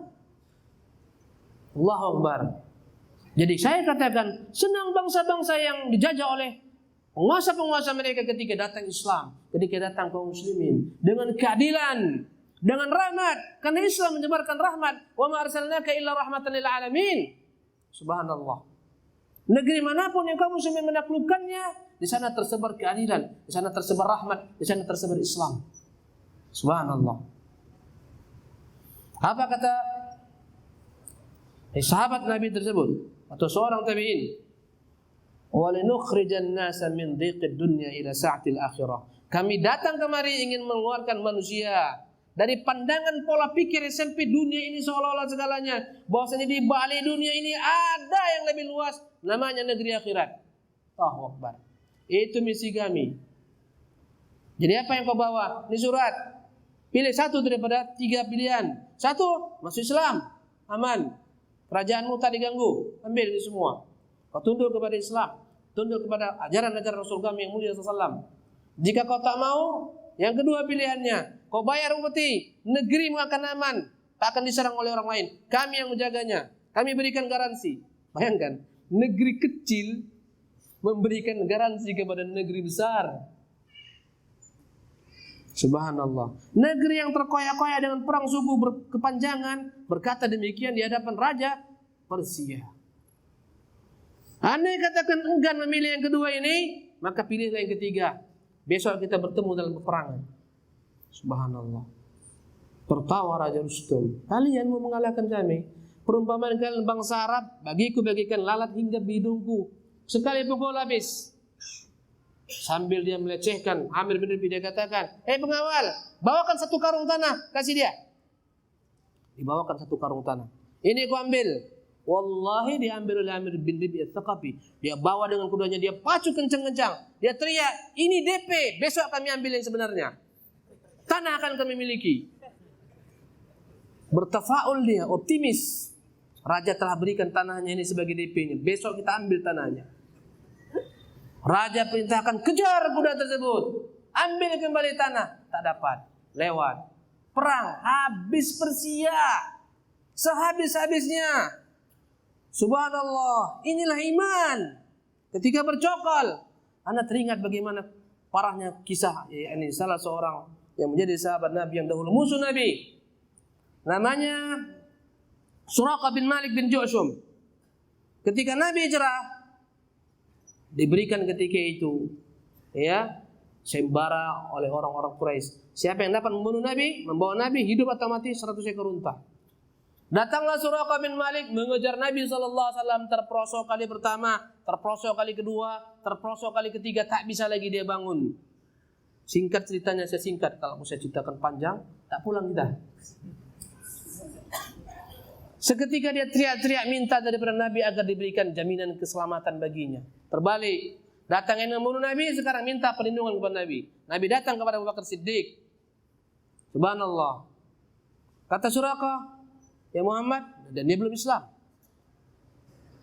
Allahu Akbar. Jadi saya katakan, senang bangsa-bangsa yang dijajah oleh penguasa-penguasa mereka ketika datang Islam, ketika datang kaum muslimin dengan keadilan, dengan rahmat, karena Islam menyebarkan rahmat. Wa ma arsalnaka illa rahmatan lil alamin. Subhanallah. Negeri manapun yang kaum muslimin menaklukkannya, di sana tersebar keadilan, di sana tersebar rahmat, di sana tersebar Islam. Subhanallah. Apa kata sahabat Nabi tersebut atau seorang tabi'in? "Walinukhrijan nasa min dhiqid dunya ila sa'atil akhirah." Kami datang kemari ingin mengeluarkan manusia dari pandangan pola pikir yang sempit dunia ini seolah-olah segalanya. Bahwasanya di balik dunia ini ada yang lebih luas, namanya negeri akhirat. Allahu Akbar. Itu misi kami. Jadi apa yang kau bawa? Ini surat. Pilih satu daripada 3 pilihan. 1, masuk Islam, aman. Kerajaanmu tak diganggu, ambil ini semua. Kau tunduk kepada Islam, tunduk kepada ajaran-ajaran Rasul kami yang mulia SAW. Jika kau tak mau, yang kedua pilihannya, kau bayar upeti, negerimu akan aman, tak akan diserang oleh orang lain. Kami yang menjaganya, kami berikan garansi. Bayangkan, negeri kecil memberikan garansi kepada negeri besar. Subhanallah. Negeri yang terkoyak-koyak dengan perang suku berkepanjangan berkata demikian di hadapan Raja Persia. Andai katakan enggan memilih yang kedua ini, maka pilihlah yang ketiga. Besok kita bertemu dalam peperangan. Subhanallah. Tertawa Raja Rustum. Kalian mau mengalahkan kami? Perumpamaan kalian bangsa Arab, bagiku bagikan lalat hingga bidungku. Sekali pukul habis. Sambil dia melecehkan, Amir bin Rabi dia katakan, pengawal, bawakan 1 karung tanah, kasih dia. Dibawakan 1 karung tanah. Ini ku ambil. Wallahi diambil oleh Amir bin Rabi Al-Thaqafi. Dia bawa dengan kudanya, dia pacu kencang-kencang. Dia teriak, ini DP, besok kami ambil yang sebenarnya. Tanah akan kami miliki. Bertafaul dia, optimis. Raja telah berikan tanahnya ini sebagai DP-nya. Besok kita ambil tanahnya. Raja perintahkan kejar kuda tersebut, ambil kembali tanah, tak dapat, lewat. perang, habis Persia. Sehabis-habisnya. Subhanallah, inilah iman. Ketika bercokol, Anda teringat bagaimana parahnya kisah ini salah seorang yang menjadi sahabat Nabi yang dahulu musuh Nabi. Namanya Suraqah bin Malik bin Ju'shum. Ketika Nabi hijrah, diberikan ketika itu sembara oleh orang-orang Quraisy. Siapa yang dapat membunuh Nabi, membawa Nabi hidup atau mati 100 ekor unta. Datanglah Suraqah bin Malik mengejar Nabi SAW, terprosok kali pertama, terprosok kali kedua, terprosok kali ketiga, tak bisa lagi dia bangun. Singkat ceritanya saya singkat, kalau saya ceritakan panjang, tak pulang kita. Seketika dia teriak-teriak minta daripada Nabi agar diberikan jaminan keselamatan baginya. Terbalik, datang yang membunuh Nabi, sekarang minta perlindungan kepada Nabi. Nabi datang kepada Abu Bakar Siddiq. Subhanallah. Kata Suraqah, ya Muhammad, dan dia belum Islam.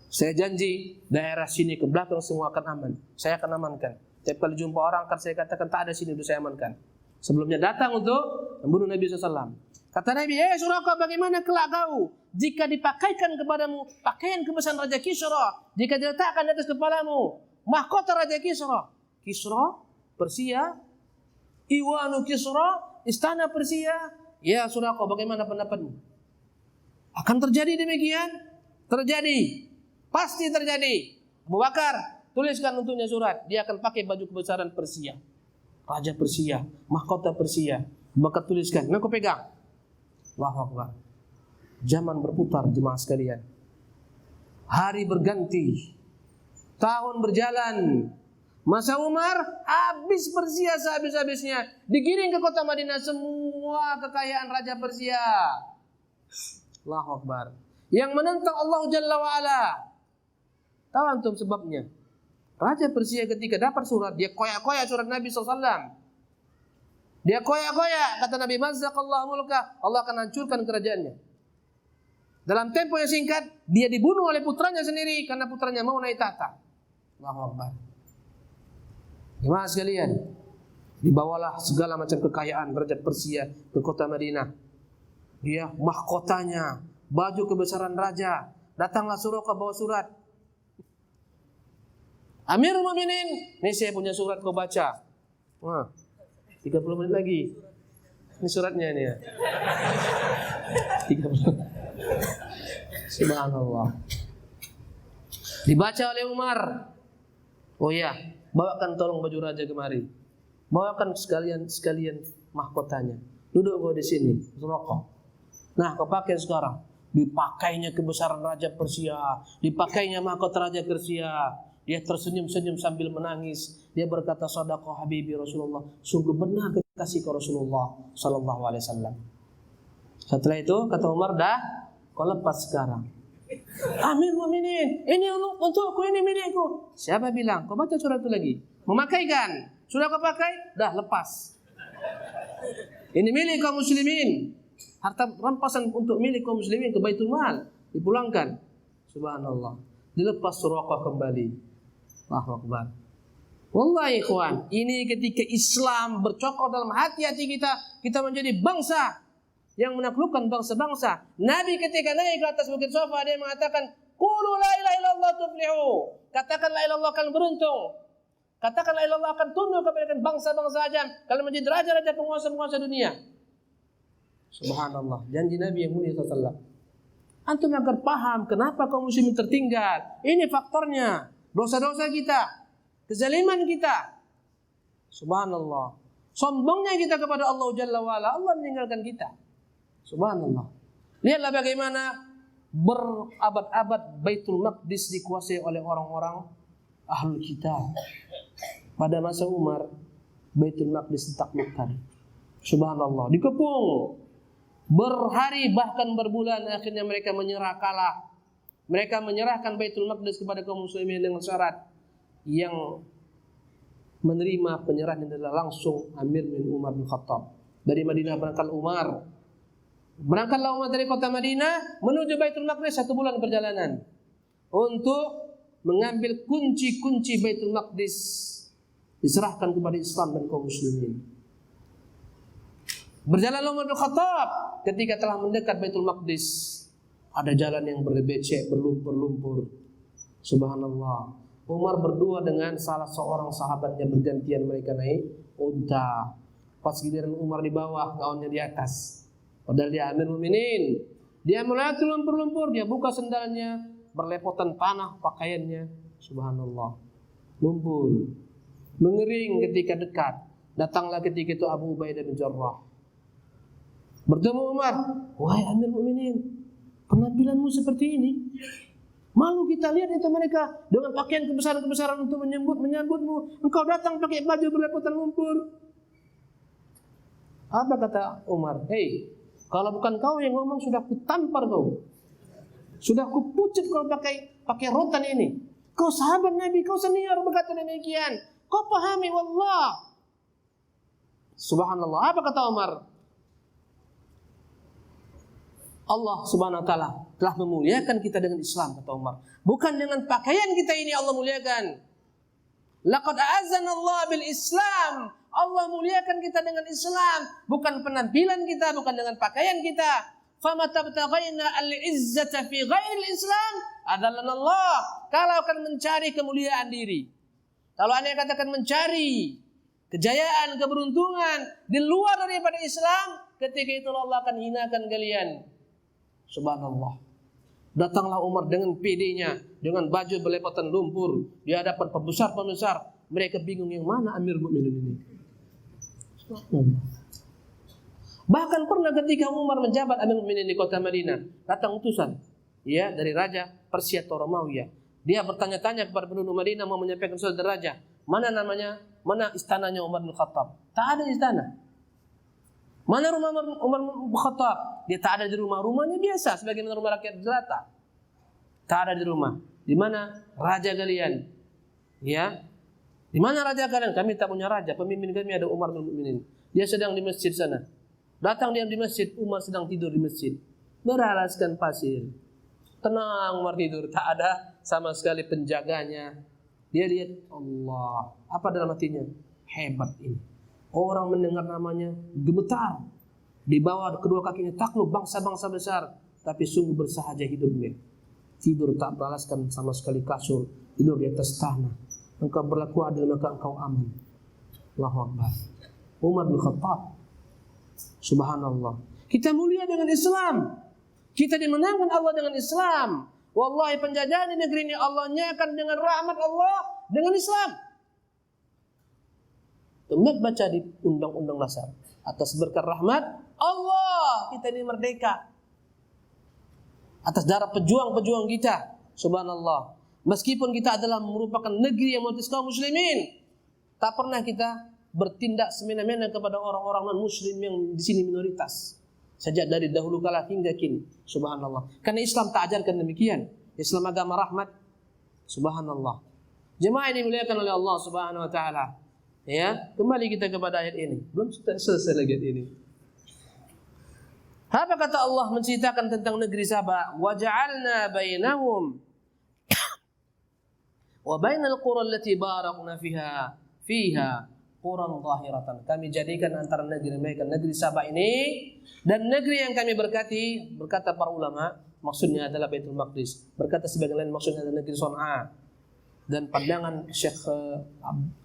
Saya janji daerah sini ke belakang semua akan aman. Saya akan amankan. Setiap kali jumpa orang akan saya katakan tak ada sini, sudah saya amankan. Sebelumnya datang untuk membunuh Nabi SAW. Kata Nabi, Suraqah, bagaimana kelak kau jika dipakaikan kepadamu pakaian kebesaran Raja Kisra, jika diletakkan di atas kepalamu mahkota Raja Kisra. Kisra, Persia, Iwanu Kisra, istana Persia. Ya Suraqah, bagaimana pendapatmu? Akan terjadi demikian? Terjadi. Pasti terjadi. Abu Bakar, tuliskan untuknya surat. Dia akan pakai baju kebesaran Persia. Raja Persia, mahkota Persia. Abu Bakar tuliskan. Nah, kau pegang. Allahu Akbar. Zaman berputar, jemaah sekalian. Hari berganti. Tahun berjalan. Masa Umar, habis Persia sehabis-habisnya. Digiring ke kota Madinah semua kekayaan Raja Persia. Allahu Akbar. Yang menentang Allah Jalla wa'ala. Tahu antum sebabnya? Raja Persia ketika dapat surat, dia koyak-koyak surat Nabi SAW. Dia koyak-koyak, kata Nabi, Mazzaqallahu mulka, Allah akan hancurkan kerajaannya. Dalam tempo yang singkat, dia dibunuh oleh putranya sendiri, karena putranya mau naik tahta. Allahu Akbar. Jemaah sekalian, dibawalah segala macam kekayaan Raja Persia ke kota Madinah. Dia mahkotanya, baju kebesaran raja. Datanglah Suraqah bawa surat. Amirul Mukminin, ini saya punya surat, kau baca. Wah, 30 menit lagi. Ini suratnya ini ya. 30. Subhanallah. Dibaca oleh Umar. Oh ya, bawakan tolong baju raja kemari. Bawakan sekalian mahkotanya. Duduk kau di sini, Suraqah. Nah, kau pakai sekarang. Dipakainya kebesaran Raja Persia, dipakainya mahkota Raja Persia. Dia tersenyum-senyum sambil menangis. Dia berkata, Sadaqah Habibi Rasulullah. Sungguh benar kekasih ke Rasulullah Sallallahu Alaihi Wasallam. Setelah itu kata Umar, dah, kau lepas sekarang. Amir Mu'minin, ini untukku, ini milikku. Siapa bilang? Kau baca surat itu lagi. Memakaikan. Sudah kau pakai? Dah, lepas. Ini milik kaum muslimin. Harta rampasan untuk milik kaum muslimin ke Baitul Mal. Dipulangkan. Subhanallah. Dilepas Suraqah kembali. Allahu Akbar. Wallahi ikhwan, ini ketika Islam bercokol dalam hati-hati kita, kita menjadi bangsa yang menaklukkan bangsa-bangsa. Nabi ketika naik ke atas bukit Safa, dia mengatakan, Qulu la ilaha illallah tuflihu. Katakan la ilaha illallah akan beruntung. Katakan la ilaha illallah akan tunduk kepada bangsa-bangsa ajam. Kalau menjadi raja-raja penguasa-penguasa dunia. Subhanallah, janji Nabi yang mulia SAW. Antum agar paham kenapa kaum muslimin tertinggal. Ini faktornya. Dosa-dosa kita. Kezaliman kita. Subhanallah. Sombongnya kita kepada Allah Jalla wa'ala. Allah meninggalkan kita. Subhanallah. Lihatlah bagaimana berabad-abad Baitul Maqdis dikuasai oleh orang-orang Ahlul Kitab. Pada masa Umar, Baitul Maqdis ditaklukkan. Subhanallah. Dikepung. Berhari bahkan berbulan akhirnya mereka menyerah kalah. Mereka menyerahkan Baitul Maqdis kepada kaum muslimin dengan syarat yang menerima penyerahan adalah langsung Amir bin Umar bin Khattab. Dari Madinah berangkat Umar. Berangkatlah Umar dari kota Madinah menuju Baitul Maqdis 1 bulan perjalanan untuk mengambil kunci-kunci Baitul Maqdis diserahkan kepada Islam dan kaum muslimin. Berjalan Umar bin Khattab ketika telah mendekat Baitul Maqdis. Ada jalan yang berbecek, berlumpur-lumpur. Subhanallah. Umar berdua dengan salah seorang sahabatnya bergantian mereka naik unta. Pas giliran Umar di bawah, kawannya di atas. Padahal dia Amirul Mukminin. Dia melihat lumpur-lumpur, dia buka sendalnya, berlepotan tanah pakaiannya. Subhanallah. Lumpur. Mengering ketika dekat. Datanglah ketika itu Abu Ubaidah bin Jarrah. Bertemu Umar, wahai Amir Mukminin, penampilanmu seperti ini. Malu kita lihat itu mereka dengan pakaian kebesaran-kebesaran untuk menyambutmu. Engkau datang pakai baju berlepotan lumpur. Apa kata Umar? Hei, kalau bukan kau yang ngomong sudah kutampar kau. Sudah kupucut kau pakai rotan ini. Kau sahabat Nabi, kau senior berkata demikian. Kau pahami wallah. Subhanallah. Apa kata Umar? Allah subhanahu wa ta'ala telah memuliakan kita dengan Islam, kata Umar. Bukan dengan pakaian kita ini Allah muliakan. Laqad a'azzana Allah bil Islam. Allah muliakan kita dengan Islam. Bukan penampilan kita, bukan dengan pakaian kita. Fama tabtaghaina al-izzata fi ghairil Islam adallana Allah. Kalau akan mencari kemuliaan diri, kalau Anda katakan mencari kejayaan, keberuntungan di luar daripada Islam, ketika itu Allah akan hinakan kalian. Subhanallah. Datanglah Umar dengan PD-nya, dengan baju berlepotan lumpur di hadapan pembesar-pembesar. Mereka bingung yang mana Amir Mukminin ini. Bahkan pernah ketika Umar menjabat Amir Mukminin di kota Madinah, datang utusan ya dari Raja Persia atau Romawi. Dia bertanya-tanya kepada penduduk Madinah, mau menyampaikan suatu raja. Mana namanya? Mana istananya Umar bin Khattab? Tak ada istana. Mana rumah Umar bin Khattab? Dia tak ada di rumah. Rumahnya biasa, sebagaimana rumah rakyat jelata. Tak ada di rumah. Di mana raja kalian? Ya, di mana raja kalian? Kami tak punya raja. Pemimpin kami ada Umar bin Mukminin. Dia sedang di masjid sana. Datang dia di masjid. Umar sedang tidur di masjid, beralaskan pasir. Tenang Umar tidur. Tak ada sama sekali penjaganya. Dia lihat Allah. Apa dalam hatinya? Hebat ini. Orang mendengar namanya gemetar. Di bawah kedua kakinya takluk bangsa-bangsa besar. Tapi sungguh bersahaja hidupnya. Tidur tak beralaskan sama sekali kasur. Tidur di atas tanah. Engkau berlaku adil maka engkau aman. Allahu Akbar. Umar bin Khattab. Subhanallah. Kita mulia dengan Islam. Kita dimenangkan Allah dengan Islam. Wallahi penjajahan di negeri ini Allah nyakan dengan rahmat Allah dengan Islam. Temat baca di undang-undang dasar. Atas berkat rahmat Allah kita ini merdeka. Atas darah pejuang-pejuang kita. Subhanallah. Meskipun kita adalah merupakan negeri yang memutus kaum muslimin, tak pernah kita bertindak semena-mena kepada orang-orang non-muslim yang di sini minoritas. Sejak dari dahulu kala hingga kini. Subhanallah. Karena Islam tak ajarkan demikian. Islam agama rahmat. Subhanallah. Jemaah ini dimuliakan oleh Allah Subhanahu wa taala. Ya, kembali kita kepada ayat ini. Belum selesai lagi ayat ini. Apa kata Allah menceritakan tentang negeri Sabah? Wa ja'alna bainahum wa bainal qura allati barakna fiha quran zahiratan. Kami jadikan antara negeri mereka, negeri Sabah ini dan negeri yang kami berkati, berkata para ulama, maksudnya adalah Baitul Maqdis. Berkata sebagian lain maksudnya adalah negeri Son'a. Dan pandangan Syekh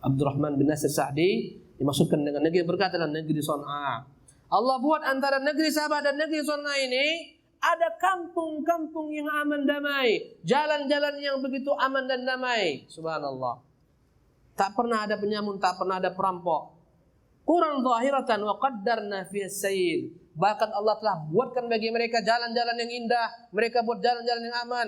Abdurrahman bin Nasir Sa'di dimaksudkan dengan negeri berkata adalah negeri Son'a. Allah buat antara negeri Sabah dan negeri Son'a ini ada kampung-kampung yang aman damai, jalan-jalan yang begitu aman dan damai. Subhanallah. Tak pernah ada penyamun, tak pernah ada perampok. Quran zahiratan wa qaddarna fi as-sayr. Bahkan Allah telah buatkan bagi mereka jalan-jalan yang indah. Mereka buat jalan-jalan yang aman,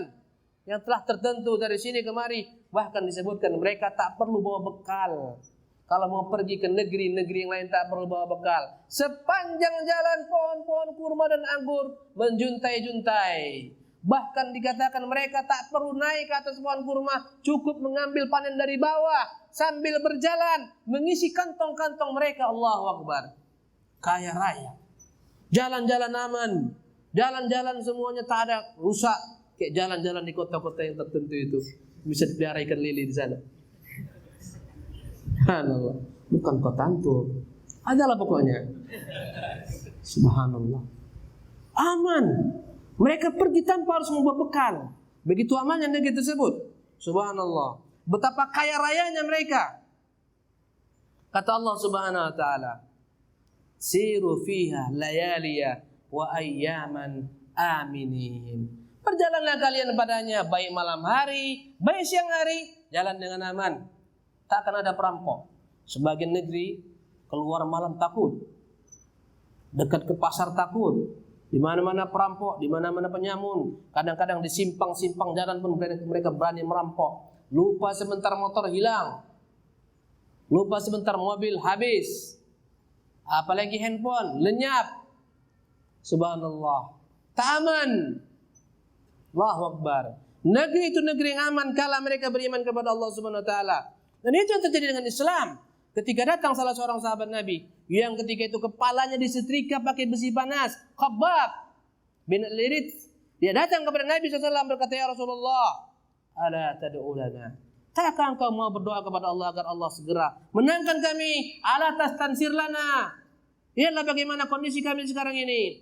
yang telah tertentu dari sini kemari. Bahkan disebutkan mereka tak perlu bawa bekal. Kalau mau pergi ke negeri-negeri yang lain tak perlu bawa bekal. Sepanjang jalan pohon-pohon kurma dan anggur menjuntai-juntai. Bahkan dikatakan mereka tak perlu naik ke atas pohon kurma, cukup mengambil panen dari bawah sambil berjalan mengisi kantong-kantong mereka. Allahu Akbar. Kaya raya. Jalan-jalan aman. Jalan-jalan semuanya tak ada rusak. Kayak jalan-jalan di kota-kota yang tertentu itu. Bisa dipelihara ikan lili di sana. Subhanallah. Bukan kota antum. Adalah pokoknya. Subhanallah. Aman. Mereka pergi tanpa harus membawa bekal. Begitu amannya negeri tersebut. Subhanallah. Betapa kaya rayanya mereka. Kata Allah Subhanahu wa taala, "Siru fiha layaliya wa ayyaman aminin." Berjalanlah kalian padanya baik malam hari, baik siang hari, jalan dengan aman. Tak akan ada perampok. Sebagian negeri keluar malam takut. Dekat ke pasar takut. Di mana-mana perampok, di mana-mana penyamun. Kadang-kadang di simpang-simpang jalan pun mereka berani merampok. Lupa sebentar motor hilang. Lupa sebentar mobil habis. Apalagi handphone lenyap. Subhanallah. Tak aman. Allahu Akbar. Negeri itu negeri yang aman kala mereka beriman kepada Allah Subhanahu wa taala. Dan itu yang terjadi dengan Islam. Ketika datang salah seorang sahabat Nabi yang ketika itu kepalanya disetrika pakai besi panas, Khabbab bin Al-Arit, dia datang kepada Nabi SAW berkata, "Ya Rasulullah, ala tad'u lana? Takkah engkau mau berdoa kepada Allah agar Allah segera menangkan kami? Ala tastansir lana? Lihatlah bagaimana kondisi kami sekarang ini."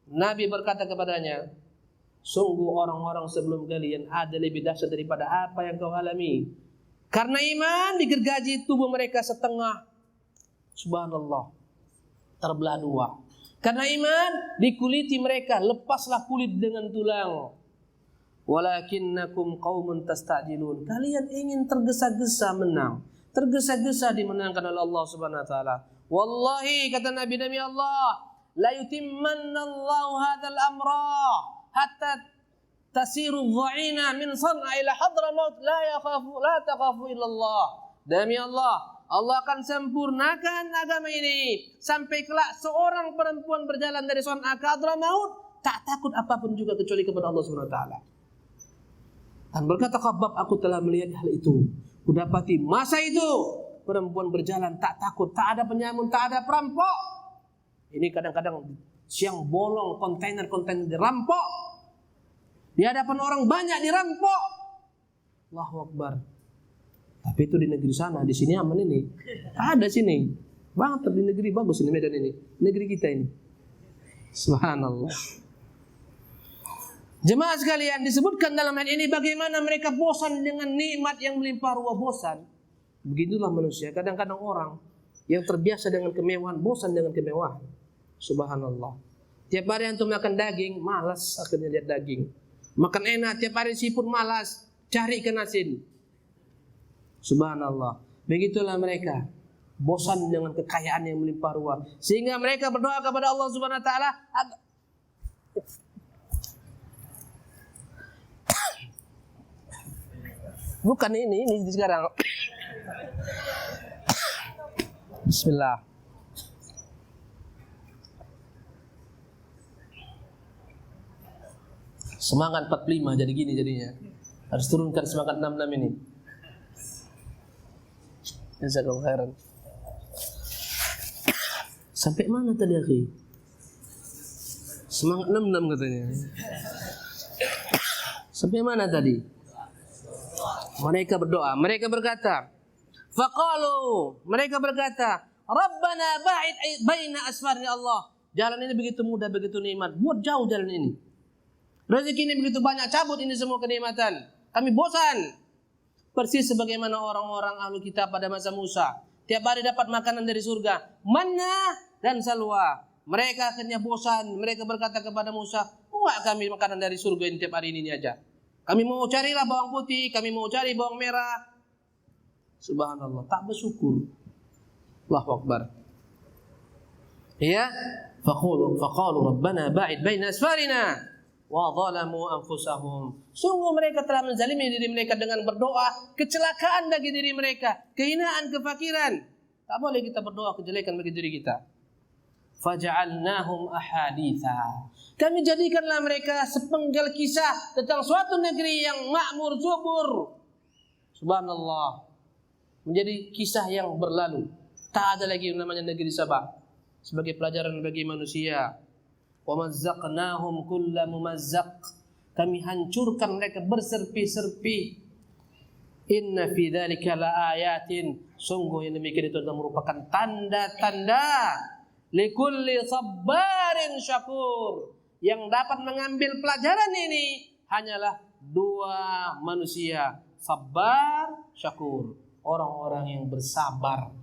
Nabi berkata kepadanya, "Sungguh orang-orang sebelum kalian ada lebih dahsyat daripada apa yang kau alami. Karena iman digergaji tubuh mereka setengah." Subhanallah. Terbelah dua. Karena iman dikuliti mereka, lepaslah kulit dengan tulang. Walakinnakum qaumun tasta'jilun. Kalian ingin tergesa-gesa menang, tergesa-gesa dimenangkan oleh Allah Subhanahu wa taala. Wallahi, kata Nabi demi Allah, la yutimmanna Allahu hadzal amra hatta tasiru dha'ina min San'a ila Hadramaut la takhafu illallah. Demi Allah, Allah akan sempurnakan agama ini sampai kelak seorang perempuan berjalan dari San'a ke Hadramaut tak takut apapun juga kecuali kepada Allah Subhanahu wa taala. Dan berkata Khabbab, aku telah melihat hal itu. Kudapati masa itu perempuan berjalan tak takut, tak ada penyamun, tak ada perampok. Ini kadang-kadang siang bolong, kontainer-kontainer dirampok. Di hadapan orang banyak dirampok. Allahu Akbar. Tapi itu di negeri sana, di sini aman ini. Ada sini. Banget di negeri bagus ini Medan ini. Negeri kita ini. Subhanallah. Jemaah sekalian, disebutkan dalam ayat ini bagaimana mereka bosan dengan nikmat yang melimpah ruah, bosan. Begitulah manusia. Kadang-kadang orang yang terbiasa dengan kemewahan bosan dengan kemewahan. Subhanallah. Tiap hari antum makan daging, malas akhirnya lihat daging. Makan enak, tiap hari siput malas, cari ikan asin. Subhanallah. Begitulah mereka. Bosan dengan kekayaan yang melimpah ruah. Sehingga mereka berdoa kepada Allah Subhanahu wa taala. Bukan ini sekarang. Bismillah. Semangat 45 jadi gini jadinya. Harus turunkan semangat 66 ini. Jazakallahu khairan. Sampai mana tadi akhi? Semangat 66 katanya. Sampai mana tadi? Mereka berdoa, mereka berkata, faqalu, mereka berkata, Rabbana ba'id baina asfarni Allah. Jalan ini begitu mudah, begitu nikmat. Buat jauh jalan ini. Rezeki ini begitu banyak, cabut ini semua kenikmatan. Kami bosan. Persis sebagaimana orang-orang ahlu kitab pada masa Musa. Tiap hari dapat makanan dari surga, manna dan salwa. Mereka akhirnya bosan. Mereka berkata kepada Musa, buat kami makanan dari surga ini tiap hari ini aja. Kami mau carilah bawang putih, kami mau cari bawang merah. Subhanallah, tak bersyukur. Allahu Akbar. Ya, faqalu rabbana ba'id baina asfarina wa zalamu anfusahum. Sungguh mereka telah menzalimi diri mereka dengan berdoa kecelakaan bagi diri mereka, kehinaan, kefakiran. Tak boleh kita berdoa kejelekan bagi diri kita. Faja'alnahum ahaditha. Kami jadikanlah mereka sepenggal kisah tentang suatu negeri yang makmur subur. Subhanallah. Menjadi kisah yang berlalu. Tak ada lagi namanya negeri Sabah. Sebagai pelajaran bagi manusia. Wa mazzaqnahum kulla mumazzaq. Kami hancurkan mereka berserpi-serpi. Inna fi dzalika laayatin. Sungguh yang demikian itu adalah merupakan tanda-tanda likulli sabbarin syakur. Yang dapat mengambil pelajaran ini hanyalah dua manusia, sabar, syakur. Orang-orang yang bersabar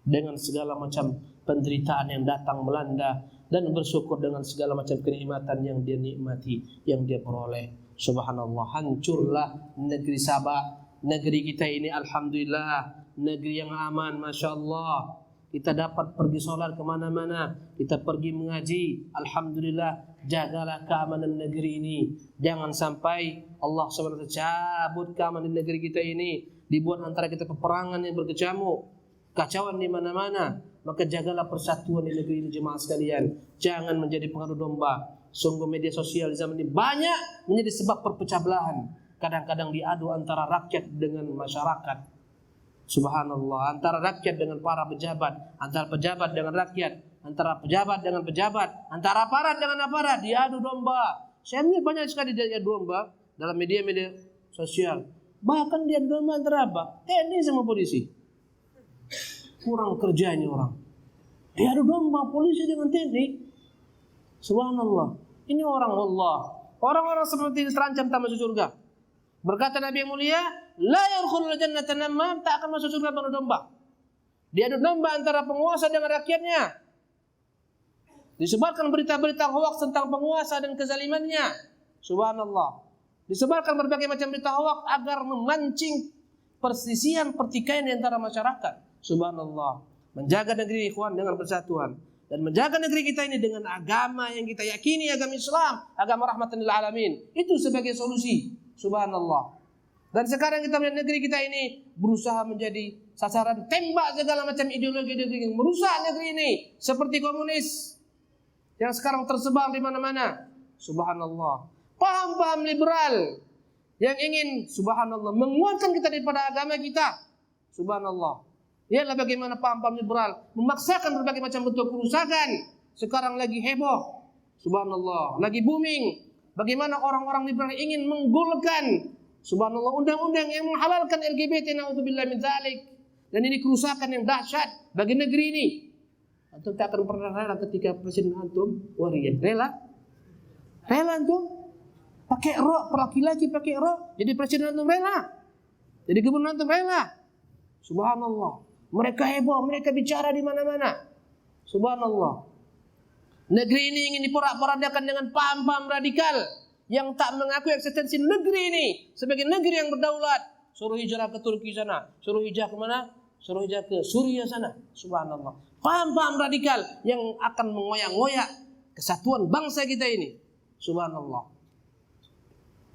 dengan segala macam penderitaan yang datang melanda dan bersyukur dengan segala macam kenikmatan yang dia nikmati, yang dia peroleh. Subhanallah, hancurlah negeri Sabah. Negeri kita ini alhamdulillah negeri yang aman, Masya Allah. Kita dapat pergi sholat kemana-mana, kita pergi mengaji, alhamdulillah. Jagalah keamanan negeri ini. Jangan sampai Allah SWT cabut keamanan negeri kita ini, dibuat antara kita peperangan yang berkecamuk, kacauan di mana-mana. Maka jagalah persatuan di negeri ini, jemaah sekalian. Jangan menjadi pengadu domba. Sungguh media sosial di zaman ini banyak menjadi sebab perpecah belahan. Kadang-kadang diadu antara rakyat dengan masyarakat. Subhanallah, antara rakyat dengan para pejabat, antara pejabat dengan rakyat, antara pejabat dengan pejabat, antara aparat dengan aparat, diadu domba. Saya melihat banyak sekali diadu domba dalam media-media sosial. Bahkan diadu domba antara apa? TNI sama polisi. Kurang kerja ini orang. Diadu domba polisi dengan TNI. Subhanallah. Ini orang Allah. Orang-orang seperti ini terancam tak masuk surga. Berkata Nabi yang mulia, la yadkhulul jannata namam, tak akan masuk surga pengadu domba. Diadu domba antara penguasa dengan rakyatnya. Disebarkan berita-berita hoaks tentang penguasa dan kezalimannya. Subhanallah. Disebarkan berbagai macam berita hoaks agar memancing perselisihan, pertikaian di antara masyarakat. Subhanallah. Menjaga negeri ikhwan dengan persatuan. Dan menjaga negeri kita ini dengan agama yang kita yakini, agama Islam, agama rahmatan lil alamin. Itu sebagai solusi. Subhanallah. Dan sekarang kita melihat negeri kita ini berusaha menjadi sasaran tembak segala macam ideologi-ideologi yang merusak negeri ini. Seperti komunis yang sekarang tersebar di mana-mana. Subhanallah. Paham-paham liberal yang ingin, subhanallah, menguatkan kita daripada agama kita. Subhanallah. Lihatlah bagaimana paham-paham liberal memaksakan berbagai macam bentuk kerusakan. Sekarang lagi heboh. Subhanallah. Lagi booming. Bagaimana orang-orang liberal ingin menggolkan, subhanallah, undang-undang yang menghalalkan LGBT, na'udzubillah min dzalik. Dan ini kerusakan yang dahsyat bagi negeri ini. Antum tak akan pernah rela ketika presiden antum waria. Rela? Rela antum? Pakai rok, laki-laki pakai rok, jadi presiden antum rela. Jadi gubernur antum rela. Subhanallah. Mereka heboh, mereka bicara di mana-mana. Subhanallah. Negeri ini ingin diporak-porandakan dengan paham-paham radikal yang tak mengakui eksistensi negeri ini sebagai negeri yang berdaulat. Suruh hijrah ke Turki sana, suruh hijrah ke mana? Suruh hijrah ke Suriah sana. Subhanallah. Paham-paham radikal yang akan mengoyak-ngoyak kesatuan bangsa kita ini. Subhanallah.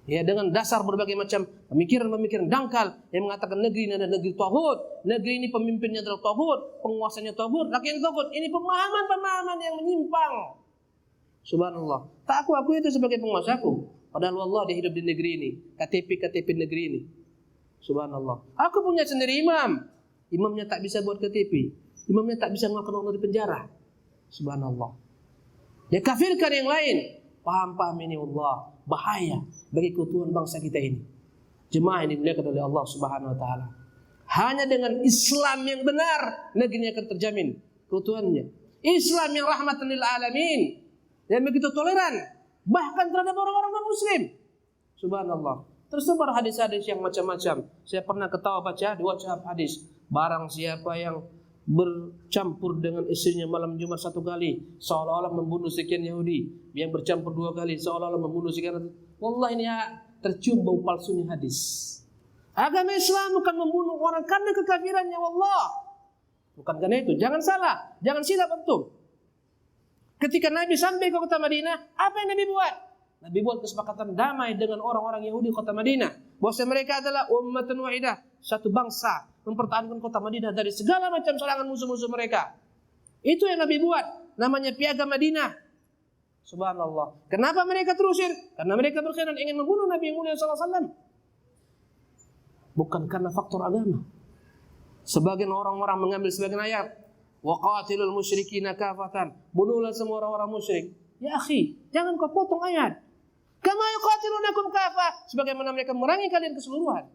Ya, dengan dasar berbagai macam pemikiran-pemikiran dangkal yang mengatakan negeri ini adalah negeri tauhid, negeri ini pemimpinnya adalah tauhid, penguasanya tauhid, rakyatnya tauhid. Ini pemahaman-pemahaman yang menyimpang. Subhanallah. Tak aku itu sebagai penguasaku. Padahal Allah dia hidup di negeri ini, KTP negeri ini. Subhanallah. Aku punya sendiri imam. Imamnya tak bisa buat KTP. Imamnya tak bisa mengeluarkan orang dari penjara. Subhanallah. Dia kafirkan yang lain. Paham-paham ini Allah bahaya bagi keutuhan bangsa kita ini. Jemaah ini dimuliakan oleh Allah Subhanahu wa taala. Hanya dengan Islam yang benar negeri ini akan terjamin keutuhannya. Islam yang rahmatan lil alamin, yang begitu toleran bahkan terhadap orang-orang non-muslim. Subhanallah. Tersebar hadis-hadis yang macam-macam. Saya pernah ketawa baca di WhatsApp hadis, barang siapa yang bercampur dengan istrinya malam Jumat 1 kali seolah-olah membunuh sekian Yahudi, yang bercampur 2 kali seolah-olah membunuh sekian. Wallah ini tercium bau palsunya hadis. Agama Islam bukan membunuh orang karena kekafirannya, wallah. Bukan karena itu. Jangan salah, jangan silap antum. Ketika Nabi sampai ke kota Madinah, apa yang Nabi buat? Nabi buat kesepakatan damai dengan orang-orang Yahudi kota Madinah. Bahwa mereka adalah ummatan wahidah, satu bangsa, mempertahankan kota Madinah dari segala macam serangan musuh-musuh mereka. Itu yang Nabi buat, namanya Piagam Madinah. Subhanallah. Kenapa mereka terusir? Karena mereka berkhianat ingin membunuh Nabi yang mulia sallallahu alaihi wasallam. Bukan karena faktor agama. Sebagian orang-orang mengambil sebagian ayat, wa qatilul musyrikina kafatan. Bunuhlah semua orang-orang musyrik. Ya akhi, jangan kau potong ayat. Kama yuqatilunakum kafah, sebagaimana mereka memerangi kalian keseluruhan.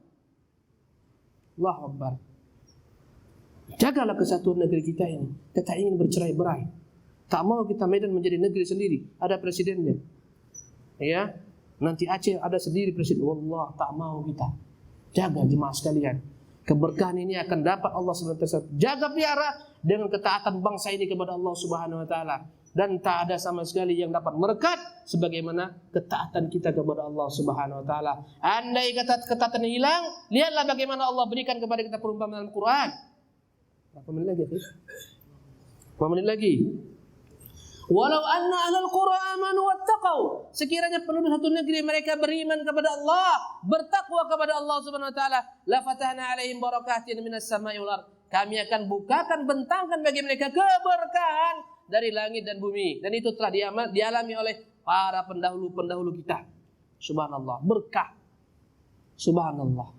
Allahu Akbar. Jagalah kesatuan negeri kita ini. Kita ingin bercerai-berai. Tak mau kita Medan menjadi negeri sendiri, ada presidennya. Ya, nanti Aceh ada sendiri presiden. Wallah, tak mau kita. Jaga jemaah sekalian. Keberkahan ini akan dapat Allah Subhanahu wa taala. Jaga pelihara dengan ketaatan bangsa ini kepada Allah Subhanahu wa taala. Dan tak ada sama sekali yang dapat merekat sebagaimana ketaatan kita kepada Allah Subhanahu wa taala. Andai kata ketaatan hilang, lihatlah bagaimana Allah berikan kepada kita perumpamaan dalam Quran. Berapa menit lagi? Berapa menit lagi? Walau anna ahlal qura amanu wattaqau, sekiranya penduduk satu negeri mereka beriman kepada Allah, bertakwa kepada Allah Subhanahu wa taala, la fatahna alaihim barakatin minas sama'i wal ard. Kami akan bukakan, bentangkan bagi mereka keberkahan dari langit dan bumi. Dan itu telah dialami oleh para pendahulu-pendahulu kita. Subhanallah, berkah. Subhanallah.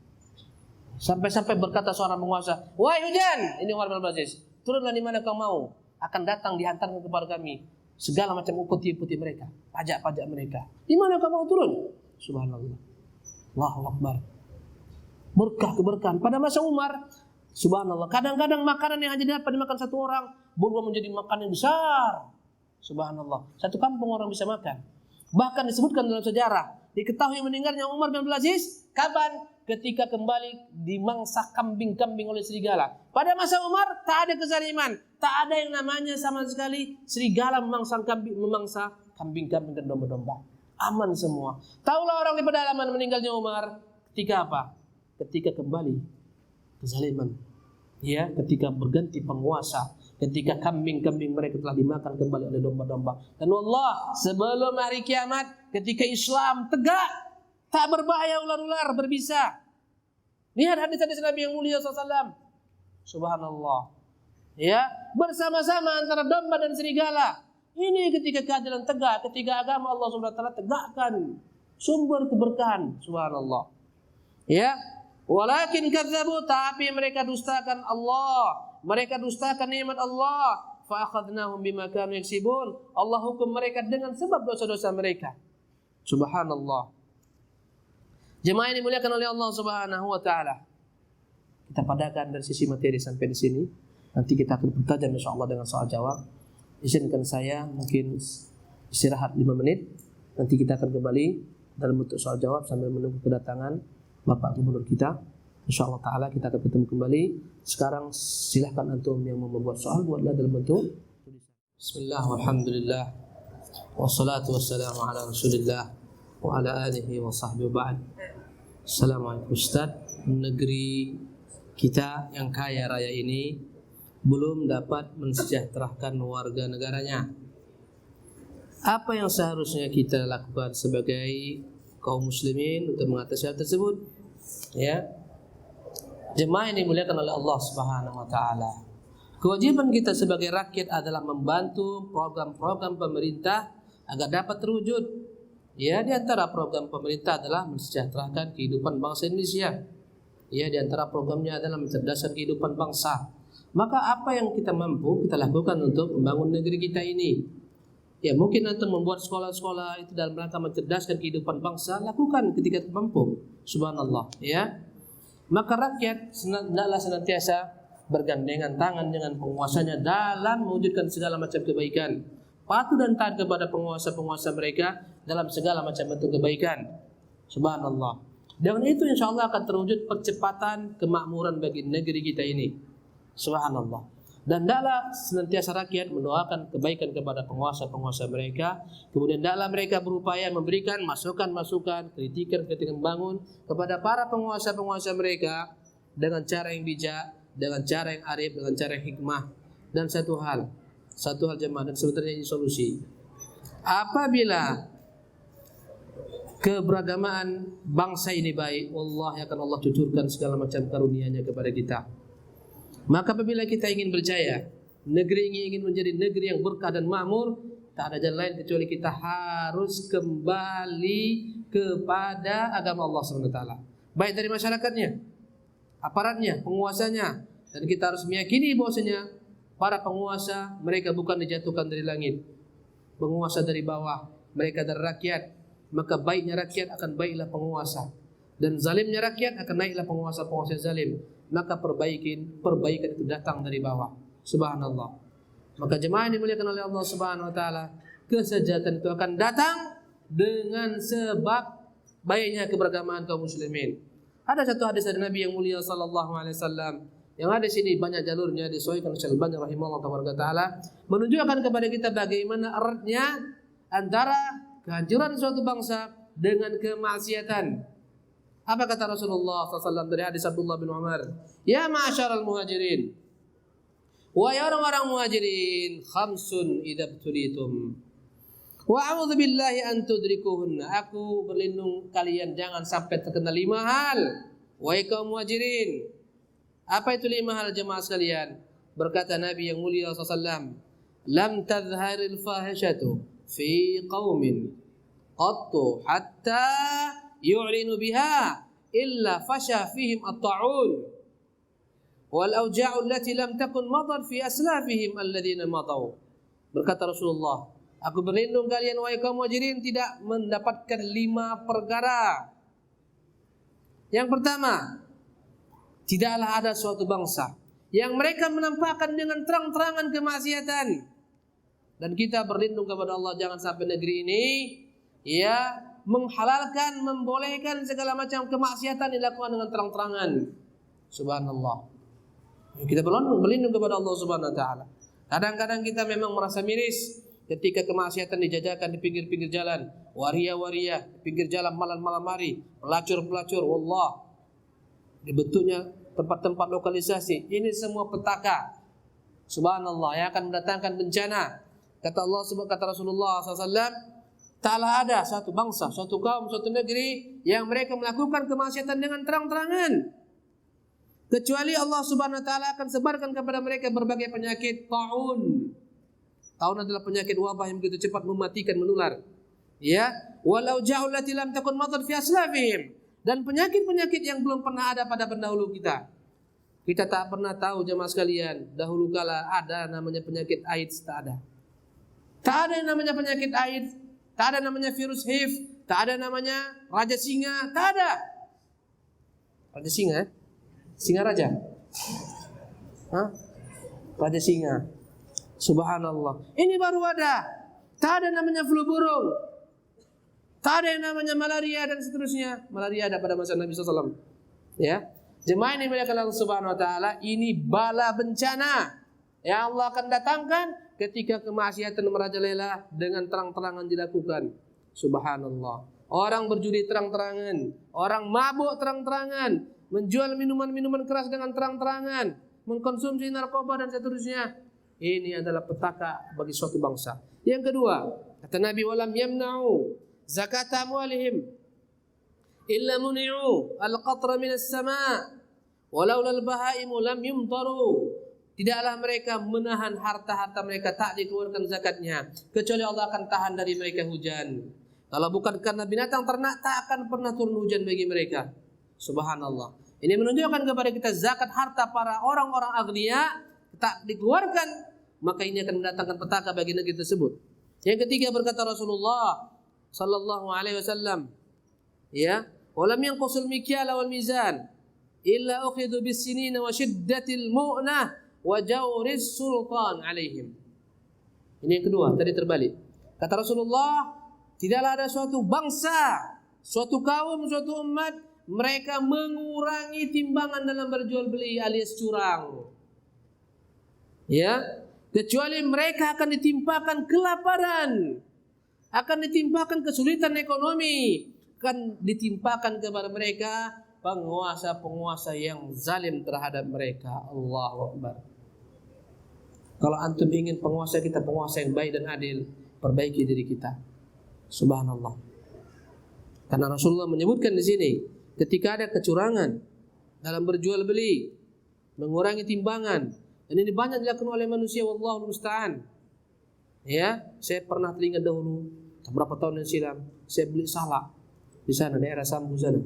Sampai-sampai berkata seorang penguasa, "Wahai hujan," ini Umar bin Abdul Aziz, "turunlah di mana kau mau, akan datang dihantarkan kepada kami segala macam upeti-upeti mereka, pajak-pajak mereka. Di mana kamu mau turun?" Subhanallah. Allahu Akbar. Berkah keberkahan. Pada masa Umar, subhanallah, kadang-kadang makanan yang hanya dapat dimakan satu orang berubah menjadi makanan yang besar. Subhanallah. Satu kampung orang bisa makan. Bahkan disebutkan dalam sejarah, diketahui meninggalnya Umar bin Abdul Aziz kapan? Ketika kembali dimangsa kambing-kambing oleh serigala. Pada masa Umar tak ada kezaliman, tak ada yang namanya sama sekali serigala memangsa kambing-kambing dan domba-domba. Aman semua. Taulah orang di pedalaman meninggalnya Umar ketika apa? Ketika kembali kezaliman. Ya, ketika berganti penguasa, ketika kambing-kambing mereka telah dimakan kembali oleh domba-domba. Dan Allah, sebelum hari kiamat, ketika Islam tegak, tak berbahaya ular-ular berbisa. Lihat hadis-hadis Nabi yang mulia SAW. Subhanallah. Ya, bersama-sama antara domba dan serigala. Ini ketika keadilan tegak, ketika agama Allah SWT tegakkan sumber keberkahan. Subhanallah. Ya, walakin kadzabu, tapi mereka dustakan Allah. Mereka dustakan nikmat Allah. Fa akhadnahum bima kanu yaksibun. Allah hukum mereka dengan sebab dosa-dosa mereka. Subhanallah. Jemaah yang dimuliakan oleh Allah Subhanahu wa taala. Kita padakan dari sisi materi sampai di sini. Nanti kita akan bertajam insyaallah dengan soal jawab. Izinkan saya mungkin istirahat 5 menit. Nanti kita akan kembali dalam bentuk soal jawab sambil menunggu kedatangan Bapak Gubernur kita. Insyaallah taala kita akan bertemu kembali. Sekarang silahkan antum yang mau membuat soal buatlah dalam bentuk tulisan. Bismillah walhamdulillah. Wassalatu wassalamu ala Rasulillah wa ala alihi wa sahbihi ba'd. Assalamualaikum Ustaz. Negeri kita yang kaya raya ini belum dapat mensejahterakan warga negaranya. Apa yang seharusnya kita lakukan sebagai kaum muslimin untuk mengatasi hal tersebut? Ya. Jemaah yang dimuliakan oleh Allah Subhanahu wa taala. Kewajiban kita sebagai rakyat adalah membantu program-program pemerintah agar dapat terwujud. Ya, di antara program pemerintah adalah mensejahterakan kehidupan bangsa Indonesia. Ya, di antara programnya adalah mencerdaskan kehidupan bangsa. Maka apa yang kita mampu kita lakukan untuk membangun negeri kita ini. Ya, mungkin antum membuat sekolah-sekolah itu dalam rangka mencerdaskan kehidupan bangsa, lakukan ketika mampu. Subhanallah, ya. Maka rakyat hendaklah senantiasa bergandengan tangan dengan penguasanya dalam mewujudkan segala macam kebaikan. Patuh dan taat kepada penguasa-penguasa mereka dalam segala macam bentuk kebaikan. Subhanallah. Dengan itu insyaallah akan terwujud percepatan kemakmuran bagi negeri kita ini. Subhanallah. Dan hendaklah senantiasa rakyat mendoakan kebaikan kepada penguasa-penguasa mereka. Kemudian hendaklah mereka berupaya memberikan masukan-masukan, kritikan-kritikan bangun kepada para penguasa-penguasa mereka dengan cara yang bijak, dengan cara yang arif, dengan cara yang hikmah. Dan satu hal jemaah, dan sebenarnya ini solusi. Apabila keberagaman bangsa ini baik, wallahi akan Allah cucurkan segala macam karunia-Nya kepada kita. Maka apabila kita ingin berjaya, negeri ini ingin menjadi negeri yang berkah dan makmur, tak ada jalan lain kecuali kita harus kembali kepada agama Allah SWT. Baik dari masyarakatnya, aparatnya, penguasanya, dan kita harus meyakini bahwasanya para penguasa mereka bukan dijatuhkan dari langit, penguasa dari bawah, mereka dari rakyat. Maka baiknya rakyat akan baiklah penguasa, dan zalimnya rakyat akan naiklah penguasa-penguasa zalim. Maka perbaikan itu datang dari bawah. Subhanallah. Maka jemaah yang dimuliakan oleh Allah Subhanahu wa taala, kesejahteraan itu akan datang dengan sebab baiknya keberagaman kaum muslimin. Ada satu hadis dari Nabi yang mulia sallallahu alaihi wasallam yang ada di sini banyak jalurnya, disahihkan Syekh Al-Albani rahimahullah taala, menunjukkan kepada kita bagaimana eratnya antara kehancuran suatu bangsa dengan kemaksiatan. Apa kata Rasulullah SAW dari hadis Abdullah bin Umar? Ya ma'asyaral muhajirin, wahai orang-orang muhajirin, khamsun idza btulitum wa a'udzu billahi an tudrikuhunna. Aku berlindung kalian jangan sampai terkena 5 hal. Wahai kaum muhajirin, apa itu 5 hal jemaah sekalian? Berkata Nabi yang mulia SAW, lam tadhharil fahishatu fi qaumin qattu hatta yu'linu biha illa fasha fihim at-ta'un wal awja'u allati lam takun madat fi aslafihim alladhina madaw. Berkata Rasulullah, aku berlindung kalian wahai kaum muhajirin tidak mendapatkan 5 perkara. Yang pertama, tidaklah ada suatu bangsa yang mereka menampakkan dengan terang-terangan kemaksiatan. Dan kita berlindung kepada Allah jangan sampai negeri ini ya menghalalkan, membolehkan segala macam kemaksiatan dilakukan dengan terang-terangan. Subhanallah. Kita berlindung kepada Allah Subhanahu wa taala. Kadang-kadang kita memang merasa miris ketika kemaksiatan dijajakan di pinggir-pinggir jalan, waria-waria, pinggir jalan malam-malam hari, pelacur-pelacur, wallah. Dibentuknya tempat-tempat lokalisasi. Ini semua petaka. Subhanallah, yang akan mendatangkan bencana. Kata Allah, kata Rasulullah SAW, taklah ada satu bangsa, suatu kaum, suatu negeri yang mereka melakukan kemaksiatan dengan terang-terangan, kecuali Allah Subhanahu wa taala akan sebarkan kepada mereka berbagai penyakit taun. Taun adalah penyakit wabah yang begitu cepat mematikan, menular. Ya, walau ja'ul lati lam takun madad fi aslafihim. Dan penyakit-penyakit yang belum pernah ada pada pendahulu kita. Kita tak pernah tahu jemaah sekalian, dahulu kala ada namanya penyakit AIDS, tak ada. Tak ada yang namanya penyakit AIDS, tak ada namanya virus HIV, tak ada namanya raja singa, tak ada. Raja singa, singa raja. Hah? Raja singa. Subhanallah. Ini baru ada. Tak ada namanya flu burung. Tak ada yang namanya malaria dan seterusnya. Malaria ada pada masa Nabi SAW. Ya, jemaah ini dimuliakan Allah Subhanahu Wa Taala. Ini bala bencana yang Allah akan datangkan ketika kemaksiatan merajalela dengan terang-terangan dilakukan. Subhanallah. Orang berjudi terang-terangan, orang mabuk terang-terangan, menjual minuman-minuman keras dengan terang-terangan, mengkonsumsi narkoba dan seterusnya. Ini adalah petaka bagi suatu bangsa. Yang kedua, kata Nabi, walam yamna'u zakat amwalihim illa muni'u al-qatra minas sama' walaula al-bahaimu lam yumtaru. Tidaklah mereka menahan harta-harta mereka, tak dikeluarkan zakatnya, kecuali Allah akan tahan dari mereka hujan. Kalau bukan karena binatang ternak, tak akan pernah turun hujan bagi mereka. Subhanallah. Ini menunjukkan kepada kita zakat harta para orang-orang agniya tak dikeluarkan, maka ini akan mendatangkan petaka bagi negeri tersebut. Yang ketiga, berkata Rasulullah sallallahu alaihi wasallam, ya, walam yanqusul mikyala wal mizan illa ukhidhu bis sinin wa shiddatil mu'nah wa jawris sultan alaihim. Ini yang kedua, tadi terbalik. Kata Rasulullah, tidaklah ada suatu bangsa, suatu kaum, suatu umat mereka mengurangi timbangan dalam berjual beli alias curang. Ya, kecuali mereka akan ditimpakan kelaparan, akan ditimpakan kesulitan ekonomi, akan ditimpakan kepada mereka penguasa-penguasa yang zalim terhadap mereka. Allahu Akbar. Kalau antum ingin penguasa kita penguasa yang baik dan adil, perbaiki diri kita. Subhanallah. Karena Rasulullah menyebutkan di sini, ketika ada kecurangan dalam berjual beli, mengurangi timbangan, dan ini banyak dilakukan oleh manusia, wallahu musta'an. Ya, saya pernah teringat dahulu, beberapa tahun yang silam, saya beli salak di sana daerah Sambu sana.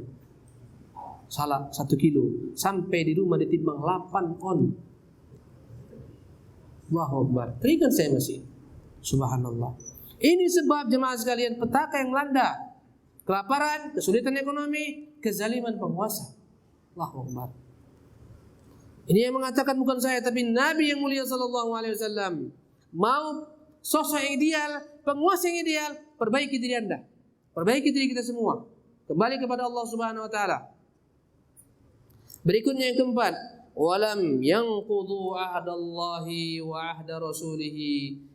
Salak 1 kilo, sampai di rumah ditimbang 8 on. Allahu Akbar. Teringat saya masih. Subhanallah. Ini sebab jemaah sekalian petaka yang melanda, kelaparan, kesulitan ekonomi, kezaliman penguasa. Allahu Akbar. Ini yang mengatakan bukan saya, tapi Nabi yang mulia sallallahu alaihi wasallam. mau sosok yang ideal, penguasa yang ideal, perbaiki diri Anda. Perbaiki diri kita semua. Kembali kepada Allah Subhanahu wa taala. Berikutnya yang keempat, walam yanqudu ahdallahi wa ahda rasulih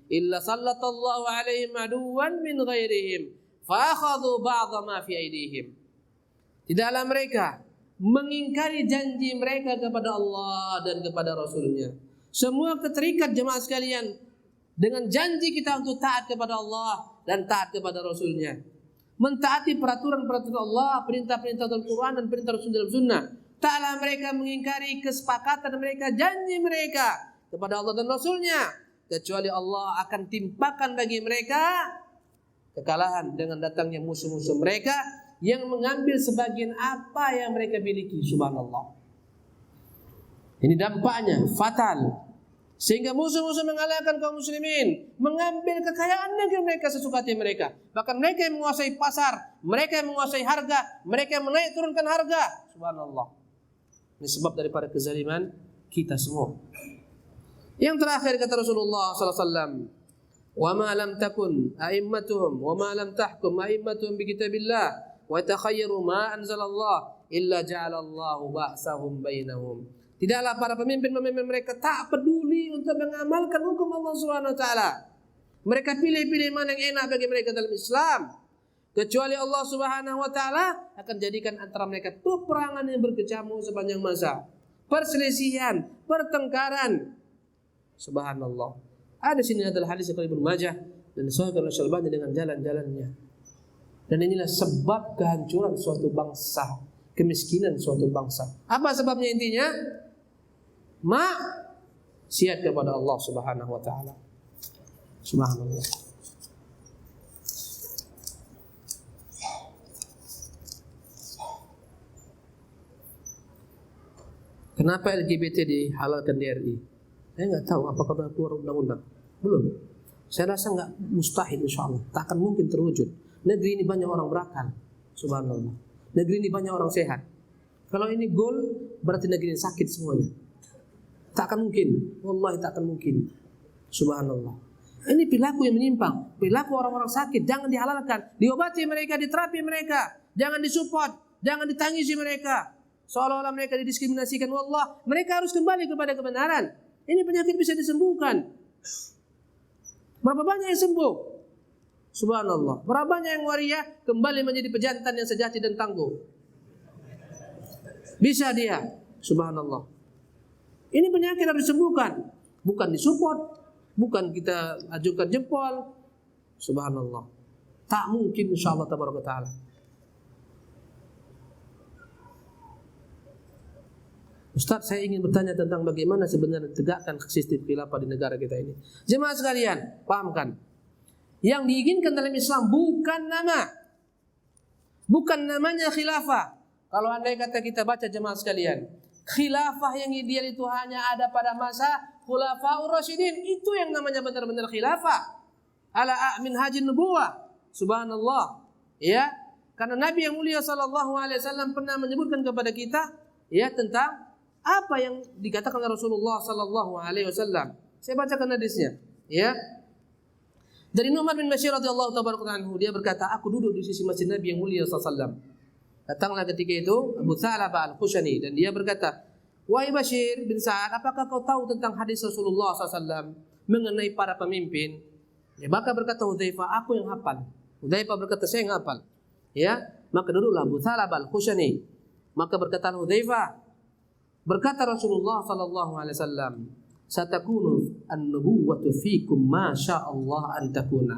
illa sallallahu alaihim aduwan min ghairihim fa akhadhu ba'dha ma fi aydihim. Tidaklah mereka mengingkari janji mereka kepada Allah dan kepada Rasulnya. Semua terikat jemaah sekalian dengan janji kita untuk taat kepada Allah dan taat kepada Rasulnya. Mentaati peraturan-peraturan Allah, perintah-perintah Al-Quran dan perintah Rasul dalam sunnah. Taklah mereka mengingkari kesepakatan mereka, janji mereka kepada Allah dan Rasulnya, kecuali Allah akan timpakan bagi mereka kekalahan dengan datangnya musuh-musuh mereka yang mengambil sebagian apa yang mereka miliki. Subhanallah. Ini dampaknya fatal. Sehingga musuh-musuh mengalahkan kaum muslimin, mengambil kekayaan negeri mereka sesuka hati mereka. Bahkan mereka yang menguasai pasar, mereka yang menguasai harga, mereka yang menaik turunkan harga. Subhanallah. Ini sebab daripada kezaliman kita semua. Yang terakhir kata Rasulullah SAW, wa ma lam takun a'immatuhum wa ma lam tahkum a'immatuhum bi kitabillah wa takhayyaru ma anzalallah illa ja'alallahu ba'sahum bainahum. Tidaklah para pemimpin-pemimpin mereka tak peduli untuk mengamalkan hukum Allah Subhanahu wa taala. Mereka pilih-pilih mana yang enak bagi mereka dalam Islam. Kecuali Allah Subhanahu wa taala akan jadikan antara mereka peperangan yang berkecamuk sepanjang masa. Perselisihan, pertengkaran. Subhanallah. Ada sini adalah hadis dari Ibnu Majah dan disahihkan oleh Syalbani dengan jalan-jalannya. Dan inilah sebab kehancuran suatu bangsa, kemiskinan suatu bangsa. Apa sebabnya intinya? Maksiat kepada Allah Subhanahu wa taala. Subhanallah. Kenapa LGBT dihalalkan di RI? Saya nggak tahu apakah sudah keluar undang-undang. Belum. Saya rasa nggak mustahil, insyaallah. Tak akan mungkin terwujud. Negeri ini banyak orang berakal. Subhanallah. Negeri ini banyak orang sehat. Kalau ini goal, berarti negeri ini sakit semuanya. Tak akan mungkin. Wallahi tak akan mungkin. Subhanallah. Ini perilaku yang menyimpang. Perilaku orang-orang sakit. Jangan dihalalkan. Diobati mereka, diterapi mereka. Jangan disupport. Jangan ditangisi mereka. Seolah-olah mereka didiskriminasikan. Wallah, mereka harus kembali kepada kebenaran. Ini penyakit bisa disembuhkan. Berapa banyak yang sembuh? Subhanallah. Berapa banyak yang waria kembali menjadi pejantan yang sejati dan tangguh? Bisa dia. Subhanallah. Ini penyakit harus disembuhkan. Bukan disupport. Bukan kita ajukan jempol. Subhanallah. Tak mungkin insyaAllah tabaraka ta'ala. Ustaz, saya ingin bertanya tentang bagaimana sebenarnya tegakkan sistem khilafah di negara kita ini. Jemaah sekalian, pahamkan. Yang diinginkan dalam Islam bukan nama. Bukan namanya khilafah. Kalau andai kata kita baca jemaah sekalian, khilafah yang ideal itu hanya ada pada masa Khulafaur Rasyidin. Itu yang namanya benar-benar khilafah. Ala min hajin nubuwah. Subhanallah. Ya, karena Nabi yang mulia sallallahu alaihi wasallam pernah menyebutkan kepada kita ya tentang apa yang dikatakan oleh Rasulullah sallallahu alaihi wasallam. Saya bacakan hadisnya, ya. Dari Nu'man bin Bashir radhiyallahu tabaraka anhu, dia berkata, aku duduk di sisi masjid Nabi yang mulia sallallahu alaihi wasallam. Datanglah ketika itu Abu Tha'labah Al-Khushani dan dia berkata, wahai Bashir bin Sa'ad, apakah kau tahu tentang hadis Rasulullah sallallahu alaihi wasallam mengenai para pemimpin? Ya, maka berkata Hudzaifah, aku yang hafal. Hudzaifah berkata, saya yang hafal. Ya, maka duduklah Abu Tha'labah Al-Khushani. Maka berkata Hudzaifah, berkata Rasulullah sallallahu alaihi wasallam, satakunu an-nubuwwatu fikum ma sya'allah an takuna.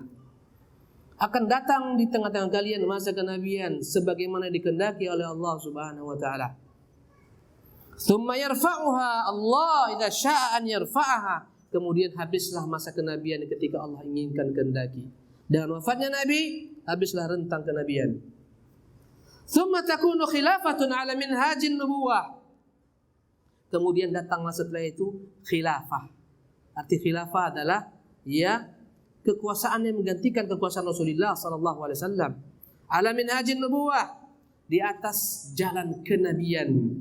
Akan datang di tengah-tengah kalian masa kenabian sebagaimana dikehendaki oleh Allah Subhanahu wa taala. Tsumma yarfa'uha Allah idza syaa'a an yarfa'aha. Kemudian habislah masa kenabian ketika Allah inginkan kehendaki. Dengan wafatnya Nabi, habislah rentang kenabian. Tsumma takunu khilafatun 'ala minhajin nubuwah. Kemudian datanglah setelah itu khilafah. Arti khilafah adalah ya kekuasaan yang menggantikan kekuasaan Rasulullah sallallahu alaihi wasallam. Ala minhajin nubuwah, di atas jalan kenabian.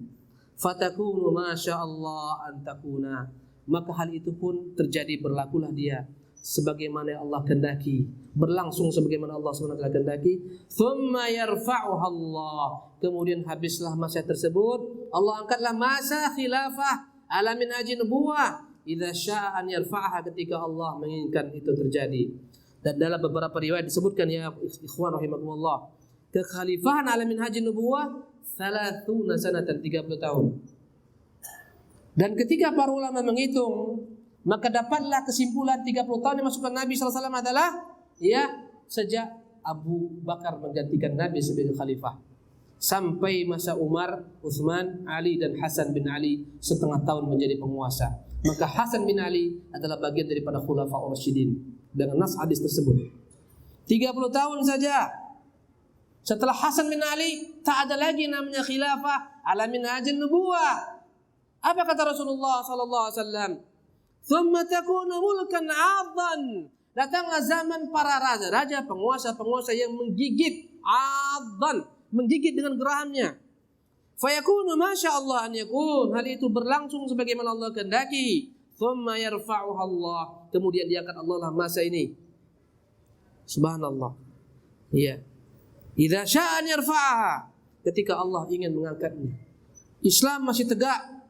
Fatakunu ma sya'allah an takuna. Maka hal itu pun terjadi, berlakulah dia sebagaimana Allah kehendaki, berlangsung sebagaimana Allah SWT kehendaki. Thumma yarfa'uha Allah, kemudian habislah masa tersebut, Allah angkatlah masa khilafah ala minhaji nubuwah idza syaa an yarfa'aha, ketika Allah menginginkan itu terjadi. Dan dalam beberapa riwayat disebutkan, ya ikhwan rahimakumullah, kekhalifahan ala minhaji nubuwah 30 sanatan, 30 tahun. Dan ketika para ulama menghitung, maka dapatlah kesimpulan 30 tahun yang dimasukkan Nabi SAW adalah ya sejak Abu Bakar menggantikan Nabi sebagai khalifah sampai masa Umar, Utsman, Ali dan Hasan bin Ali setengah tahun menjadi penguasa. Maka Hasan bin Ali adalah bagian daripada Khulafaur Rasyidin dengan nas hadis tersebut. 30 tahun saja. Setelah Hasan bin Ali tak ada lagi namanya khilafah ala minhajin nubuwah. Apa kata Rasulullah sallallahu alaihi wasallam? Thumma takunu mulkan 'adhan. Datanglah zaman para raja-raja, penguasa-penguasa yang menggigit, 'adhan, menggigit dengan gerahamnya. Fayakunu masyaallah an yakun, hal itu berlangsung sebagaimana Allah kehendaki. Thumma yarfa'uha Allah, kemudian diangkat Allah lah masa ini. Subhanallah. Iya. Idza syaa an yarfa'aha, ketika Allah ingin mengangkatnya. Islam masih tegak.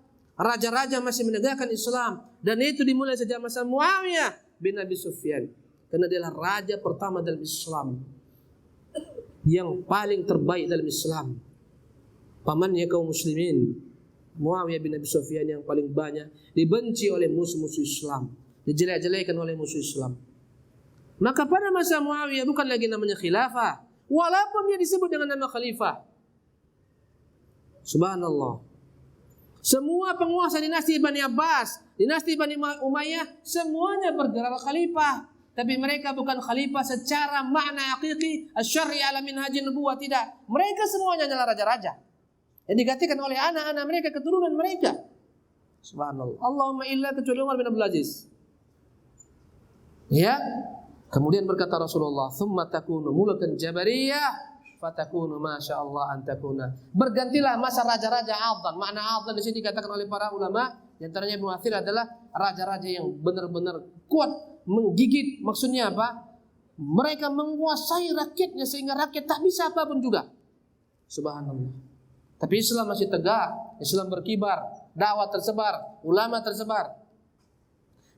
Raja-raja masih menegakkan Islam, dan itu dimulai sejak masa Muawiyah bin Abi Sufyan, karena dia adalah raja pertama dalam Islam, yang paling terbaik dalam Islam. Pamannya kaum muslimin, Muawiyah bin Abi Sufyan, yang paling banyak dibenci oleh musuh-musuh Islam, dijelek-jelekan oleh musuh Islam. Maka pada masa Muawiyah bukan lagi namanya khilafah, walaupun dia disebut dengan nama khalifah. Subhanallah. Semua penguasa dinasti Bani Abbas, dinasti Bani Umayyah, semuanya bergelar khalifah. Tapi mereka bukan khalifah secara makna hakiki asy-syar'i ala minhajin nubuwah, tidak. Mereka semuanya adalah raja-raja yang digantikan oleh anak-anak mereka, keturunan mereka. Subhanallah. Allahumma illa kecuali Umar bin Abdul Aziz. Ya. Kemudian berkata Rasulullah, "Tsumma takunu mulukan jabariyah fatakunu masyaallah an takuna." Bergantilah masa raja-raja 'adhan. Makna 'adhan di sini dikatakan oleh para ulama, di antaranya Ibnu Athir, adalah raja-raja yang benar-benar kuat, menggigit. Maksudnya apa? Mereka menguasai rakyatnya sehingga rakyat tak bisa apapun juga. Subhanallah. Tapi Islam masih tegak, Islam berkibar, dakwah tersebar, ulama tersebar.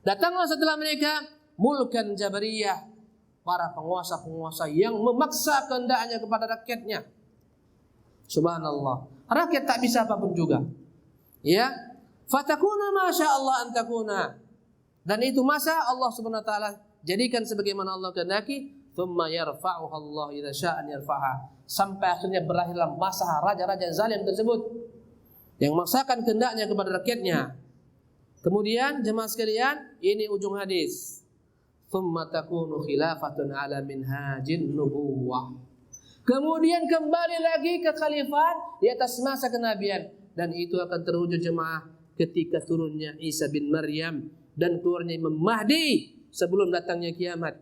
Datanglah setelah mereka mulkan jabariyah, para penguasa-penguasa yang memaksa kehendaknya kepada rakyatnya. Subhanallah. Rakyat tak bisa apapun juga. Ya. Fatakuna masyaallah an takuna. Dan itu masa Allah Subhanahu wa taala jadikan sebagaimana Allah kehendaki. Tsumma yarfa'uha Allah idza syaa an yarfa'ha. Sampai akhirnya berakhirlah masa raja-raja zalim tersebut yang memaksakan kehendaknya kepada rakyatnya. Kemudian jemaah sekalian, ini ujung hadis. Thumma takunu khilafatun ala minhajin nubuwah. Kemudian kembali lagi ke khalifat di atas masa kenabian, dan itu akan terwujud jemaah ketika turunnya Isa bin Maryam dan keluarnya Imam Mahdi sebelum datangnya kiamat.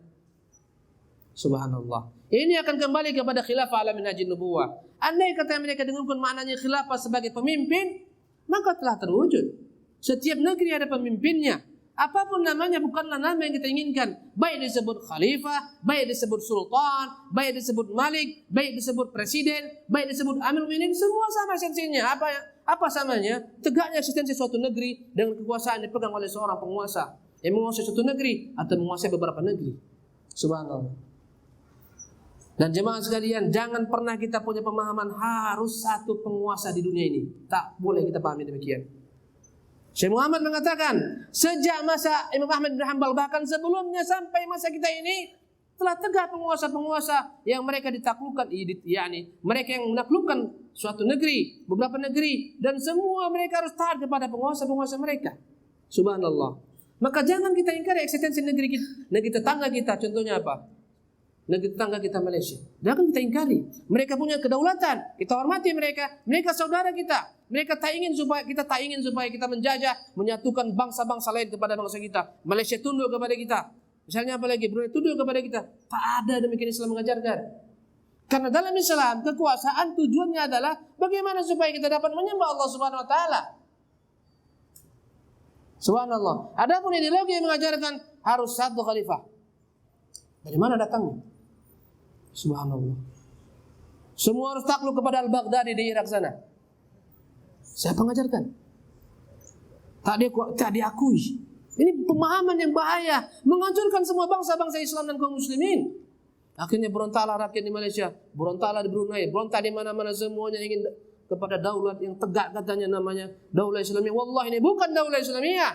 Subhanallah. Ini akan kembali kepada khilafah ala minhajin nubuwah. Andai kata mereka dengarkan maknanya khilafah sebagai pemimpin, maka telah terwujud. Setiap negeri ada pemimpinnya. Apapun namanya bukanlah nama yang kita inginkan. Baik disebut khalifah, baik disebut sultan, baik disebut malik, baik disebut presiden, baik disebut amir mu'minin, semua sama esensinya. Apa samanya? Tegaknya eksistensi suatu negeri dengan kekuasaan dipegang oleh seorang penguasa yang menguasai suatu negeri atau menguasai beberapa negeri. Subhanallah. Dan jemaah sekalian, jangan pernah kita punya pemahaman harus satu penguasa di dunia ini. Tak boleh kita pahami demikian. Syekh Muhammad mengatakan, sejak masa Imam Ahmad bin Hanbal, bahkan sebelumnya sampai masa kita ini, telah tegak penguasa-penguasa yang mereka ditaklukkan, yakni mereka yang menaklukkan suatu negeri, beberapa negeri, dan semua mereka harus taat kepada penguasa-penguasa mereka. Subhanallah. Maka jangan kita ingkari eksistensi negeri tetangga kita. Contohnya apa? Negeri tetangga kita Malaysia. Jangan kita ingkari. Mereka punya kedaulatan. Kita hormati mereka. Mereka saudara kita. Kita tak ingin supaya kita menjajah, menyatukan bangsa-bangsa lain kepada bangsa kita. Malaysia tunduk kepada kita. Misalnya apa lagi? Brunei tunduk kepada kita. Tak ada demikian Islam mengajarkan. Karena dalam Islam kekuasaan tujuannya adalah bagaimana supaya kita dapat menyembah Allah Subhanahu wa taala. Subhanallah. Adapun ideologi yang mengajarkan harus satu khalifah. Dari mana datangnya? Subhanallah. Semua harus takluk kepada Al-Baghdadi di Irak sana. Siapa mengajarkan? Tak diakui. Ini pemahaman yang bahaya, menghancurkan semua bangsa-bangsa Islam dan kaum muslimin. Akhirnya berontaklah rakyat di Malaysia, berontaklah di Brunei, berontak di mana-mana, semuanya ingin kepada daulat yang tegak, katanya namanya daulah Islamiyah. Wallahi ini bukan daulah Islamiyah.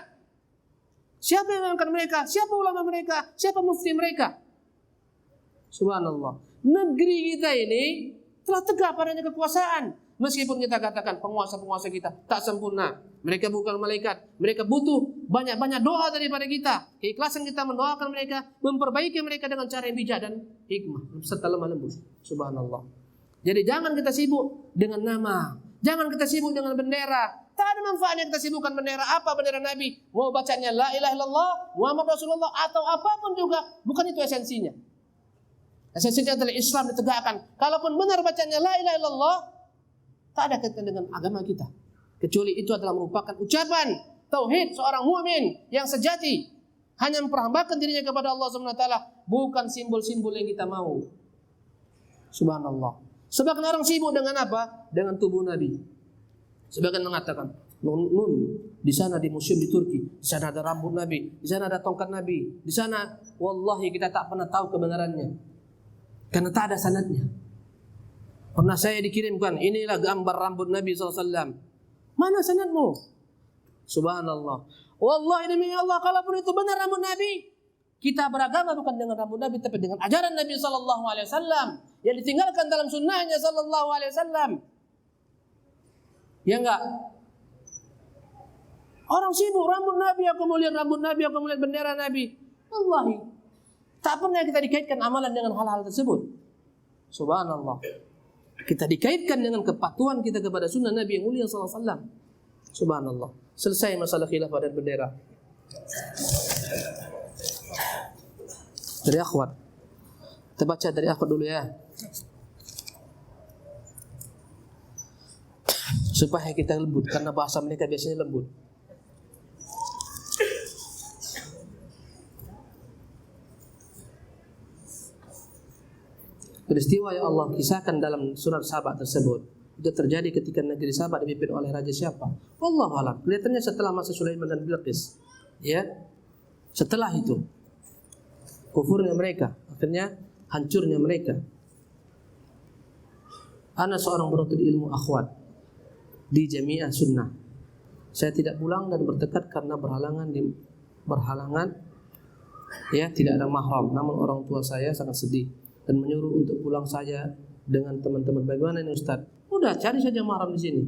Siapa yang mengangkat mereka? Siapa ulama mereka? Siapa mufti mereka? Subhanallah. Negeri kita ini telah tegak padanya kekuasaan. Meskipun kita katakan penguasa-penguasa kita tak sempurna, mereka bukan malaikat, mereka butuh banyak-banyak doa daripada kita. Keikhlasan kita mendoakan mereka, memperbaiki mereka dengan cara yang bijak dan hikmah serta lemah lembut. Subhanallah. Jadi jangan kita sibuk dengan nama, jangan kita sibuk dengan bendera. Tak ada manfaatnya kita sibukkan bendera. Apa bendera Nabi? Mau bacanya la ilaha illallah Muhammad Rasulullah atau apapun juga, bukan itu esensinya. Esensinya adalah Islam ditegakkan. Kalaupun benar bacanya la ilaha illallah, tak ada kaitan dengan agama kita. Kecuali itu adalah merupakan ucapan tauhid seorang mukmin yang sejati, hanya memperhambakan dirinya kepada Allah Subhanahu wa taala, bukan simbol-simbol yang kita mau. Subhanallah. Sebagian orang sibuk dengan apa? Dengan tubuh Nabi. Sebagian mengatakan, nun di sana di museum di Turki, di sana ada rambut Nabi, di sana ada tongkat Nabi, di sana wallahi kita tak pernah tahu kebenarannya. Karena tak ada sanadnya. Pernah saya dikirimkan, inilah gambar rambut Nabi SAW. Mana sanadmu? Subhanallah. Wallahi demi Allah, kalaupun itu benar rambut Nabi, kita beragama bukan dengan rambut Nabi, tapi dengan ajaran Nabi SAW yang ditinggalkan dalam sunnahnya SAW. Ya enggak? Orang sibuk rambut Nabi, aku mau lihat rambut Nabi, aku mau lihat bendera Nabi. Wallahi, tak pernah kita dikaitkan amalan dengan hal-hal tersebut. Subhanallah. Kita dikaitkan dengan kepatuhan kita kepada sunnah Nabi yang mulia SAW. Subhanallah. Selesai masalah khilafah dan bendera. Dari akhwat. Kita baca dari akhwat dulu ya. Supaya kita lembut, karena bahasa mereka biasanya lembut. Peristiwa yang Allah kisahkan dalam surat Saba tersebut itu terjadi ketika negeri Saba dipimpin oleh raja siapa? Wallahu a'lam. Kelihatannya setelah masa Sulaiman dan Bilqis. Ya. Setelah itu kufurnya mereka, akhirnya hancurnya mereka. Ana seorang penuntut ilmu akhwat di Jamiah Sunnah. Saya tidak pulang dan bertekad karena berhalangan ya, tidak ada mahram. Namun orang tua saya sangat sedih dan menyuruh untuk pulang saja dengan teman-teman. Bagaimana ini Ustaz? Udah cari saja mahram di sini.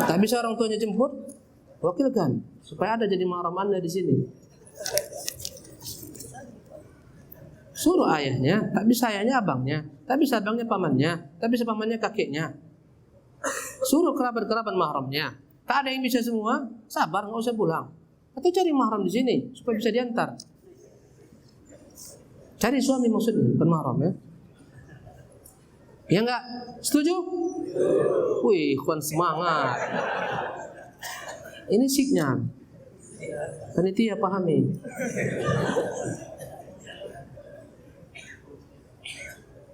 Tak bisa orang tuanya jemput, wakilkan supaya ada jadi mahram Anda di sini. Suruh ayahnya, tak bisa ayahnya abangnya, tak bisa abangnya pamannya, tak bisa pamannya kakeknya. Suruh kerabat-kerabat mahramnya. Tak ada yang bisa semua, sabar, nggak usah pulang. Atau cari mahram di sini supaya bisa diantar. Cari suami maksudnya, bukan mahram ya. Ya enggak? Setuju? Wih, ikhwan semangat. Ini signal. Panitia pahami.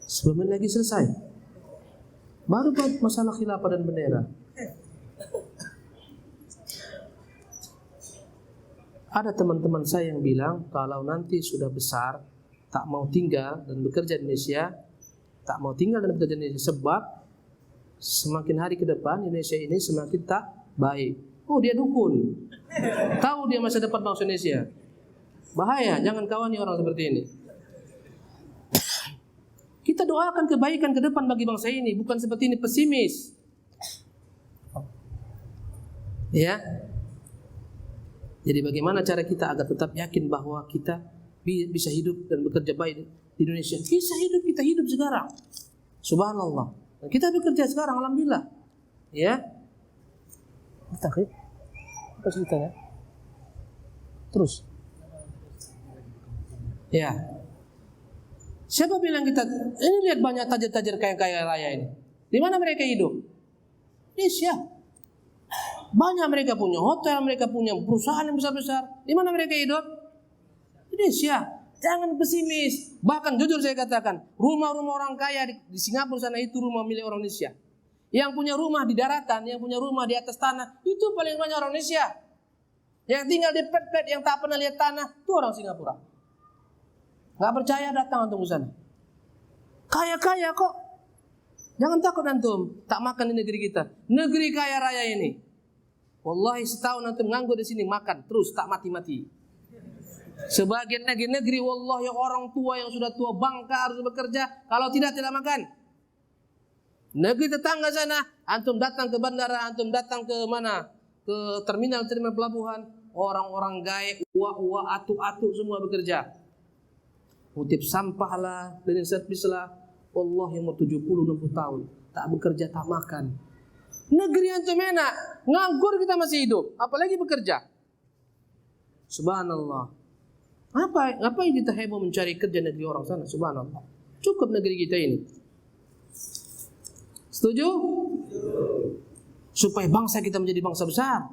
Sebelum lagi selesai. Baru buat masalah khilafah dan bendera. Ada teman-teman saya yang bilang kalau nanti sudah besar tak mau tinggal dan bekerja di Indonesia, tak mau tinggal dan bekerja di Indonesia sebab semakin hari ke depan Indonesia ini semakin tak baik. Oh, dia dukun. Tahu dia masa depan bangsa Indonesia. Bahaya, jangan kawani orang seperti ini. Kita doakan kebaikan ke depan bagi bangsa ini, bukan seperti ini pesimis. Ya. Jadi bagaimana cara kita agar tetap yakin bahwa kita bisa hidup dan bekerja baik di Indonesia? Bisa hidup, kita hidup sekarang. Subhanallah. Dan kita bekerja sekarang, alhamdulillah. Ya. Takhir. Apa ceritanya? Terus. Ya. Siapa bilang kita ini lihat banyak tajir-tajir kaya-kaya raya ini? Di mana mereka hidup? Indonesia. Banyak mereka punya hotel, mereka punya perusahaan yang besar-besar. Di mana mereka hidup? Indonesia. Jangan pesimis. Bahkan jujur saya katakan, rumah-rumah orang kaya di Singapura sana itu rumah milik orang Indonesia. Yang punya rumah di daratan, yang punya rumah di atas tanah, itu paling banyak orang Indonesia. Yang tinggal di pet-pet yang tak pernah lihat tanah, itu orang Singapura. Gak percaya datang antum ke sana. Kaya-kaya kok. Jangan takut antum tak makan di negeri kita. Negeri kaya raya ini. Wallahi setahun antum nganggur di sini makan terus tak mati-mati. Sebagian negeri wallahi orang tua yang sudah tua bangka harus bekerja, kalau tidak makan. Negeri tetangga sana, antum datang ke bandara, antum datang ke mana? Ke terminal pelabuhan, orang-orang gaek, uwa-uwa, atuk-atuk semua bekerja. Mutip sampah lah, cleaning service lah. Wallahi umur 70-60 tahun, tak bekerja, tak makan. Negeri antum enak, nganggur kita masih hidup, apalagi bekerja. Subhanallah. Ngapain kita heboh mencari kerja negeri orang sana? Subhanallah. Cukup negeri kita ini. Setuju? Supaya bangsa kita menjadi bangsa besar.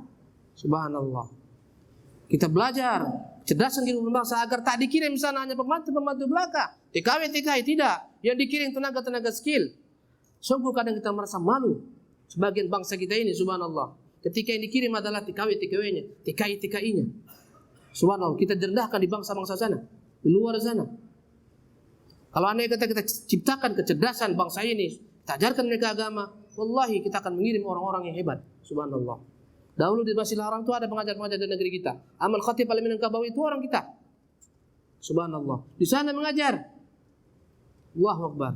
Subhanallah. Kita belajar cerdasan kehidupan bangsa agar tak dikirim sana hanya pembantu belaka. TKI tidak. Yang dikirim tenaga skill. Sungguh kadang kita merasa malu. Sebagian bangsa kita ini, subhanallah. Ketika yang dikirim adalah TKI-nya, TKI-nya. Subhanallah, kita direndahkan di bangsa-bangsa sana, di luar sana. Kalau andai kata kita ciptakan kecerdasan bangsa ini, kita ajarkan mereka agama, wallahi kita akan mengirim orang-orang yang hebat. Subhanallah. Dahulu di Masjid Haram itu ada pengajar-pengajar dari negeri kita. Amal Khatib Al-Minangkabawi itu orang kita. Subhanallah. Di sana mengajar. Allahu Akbar.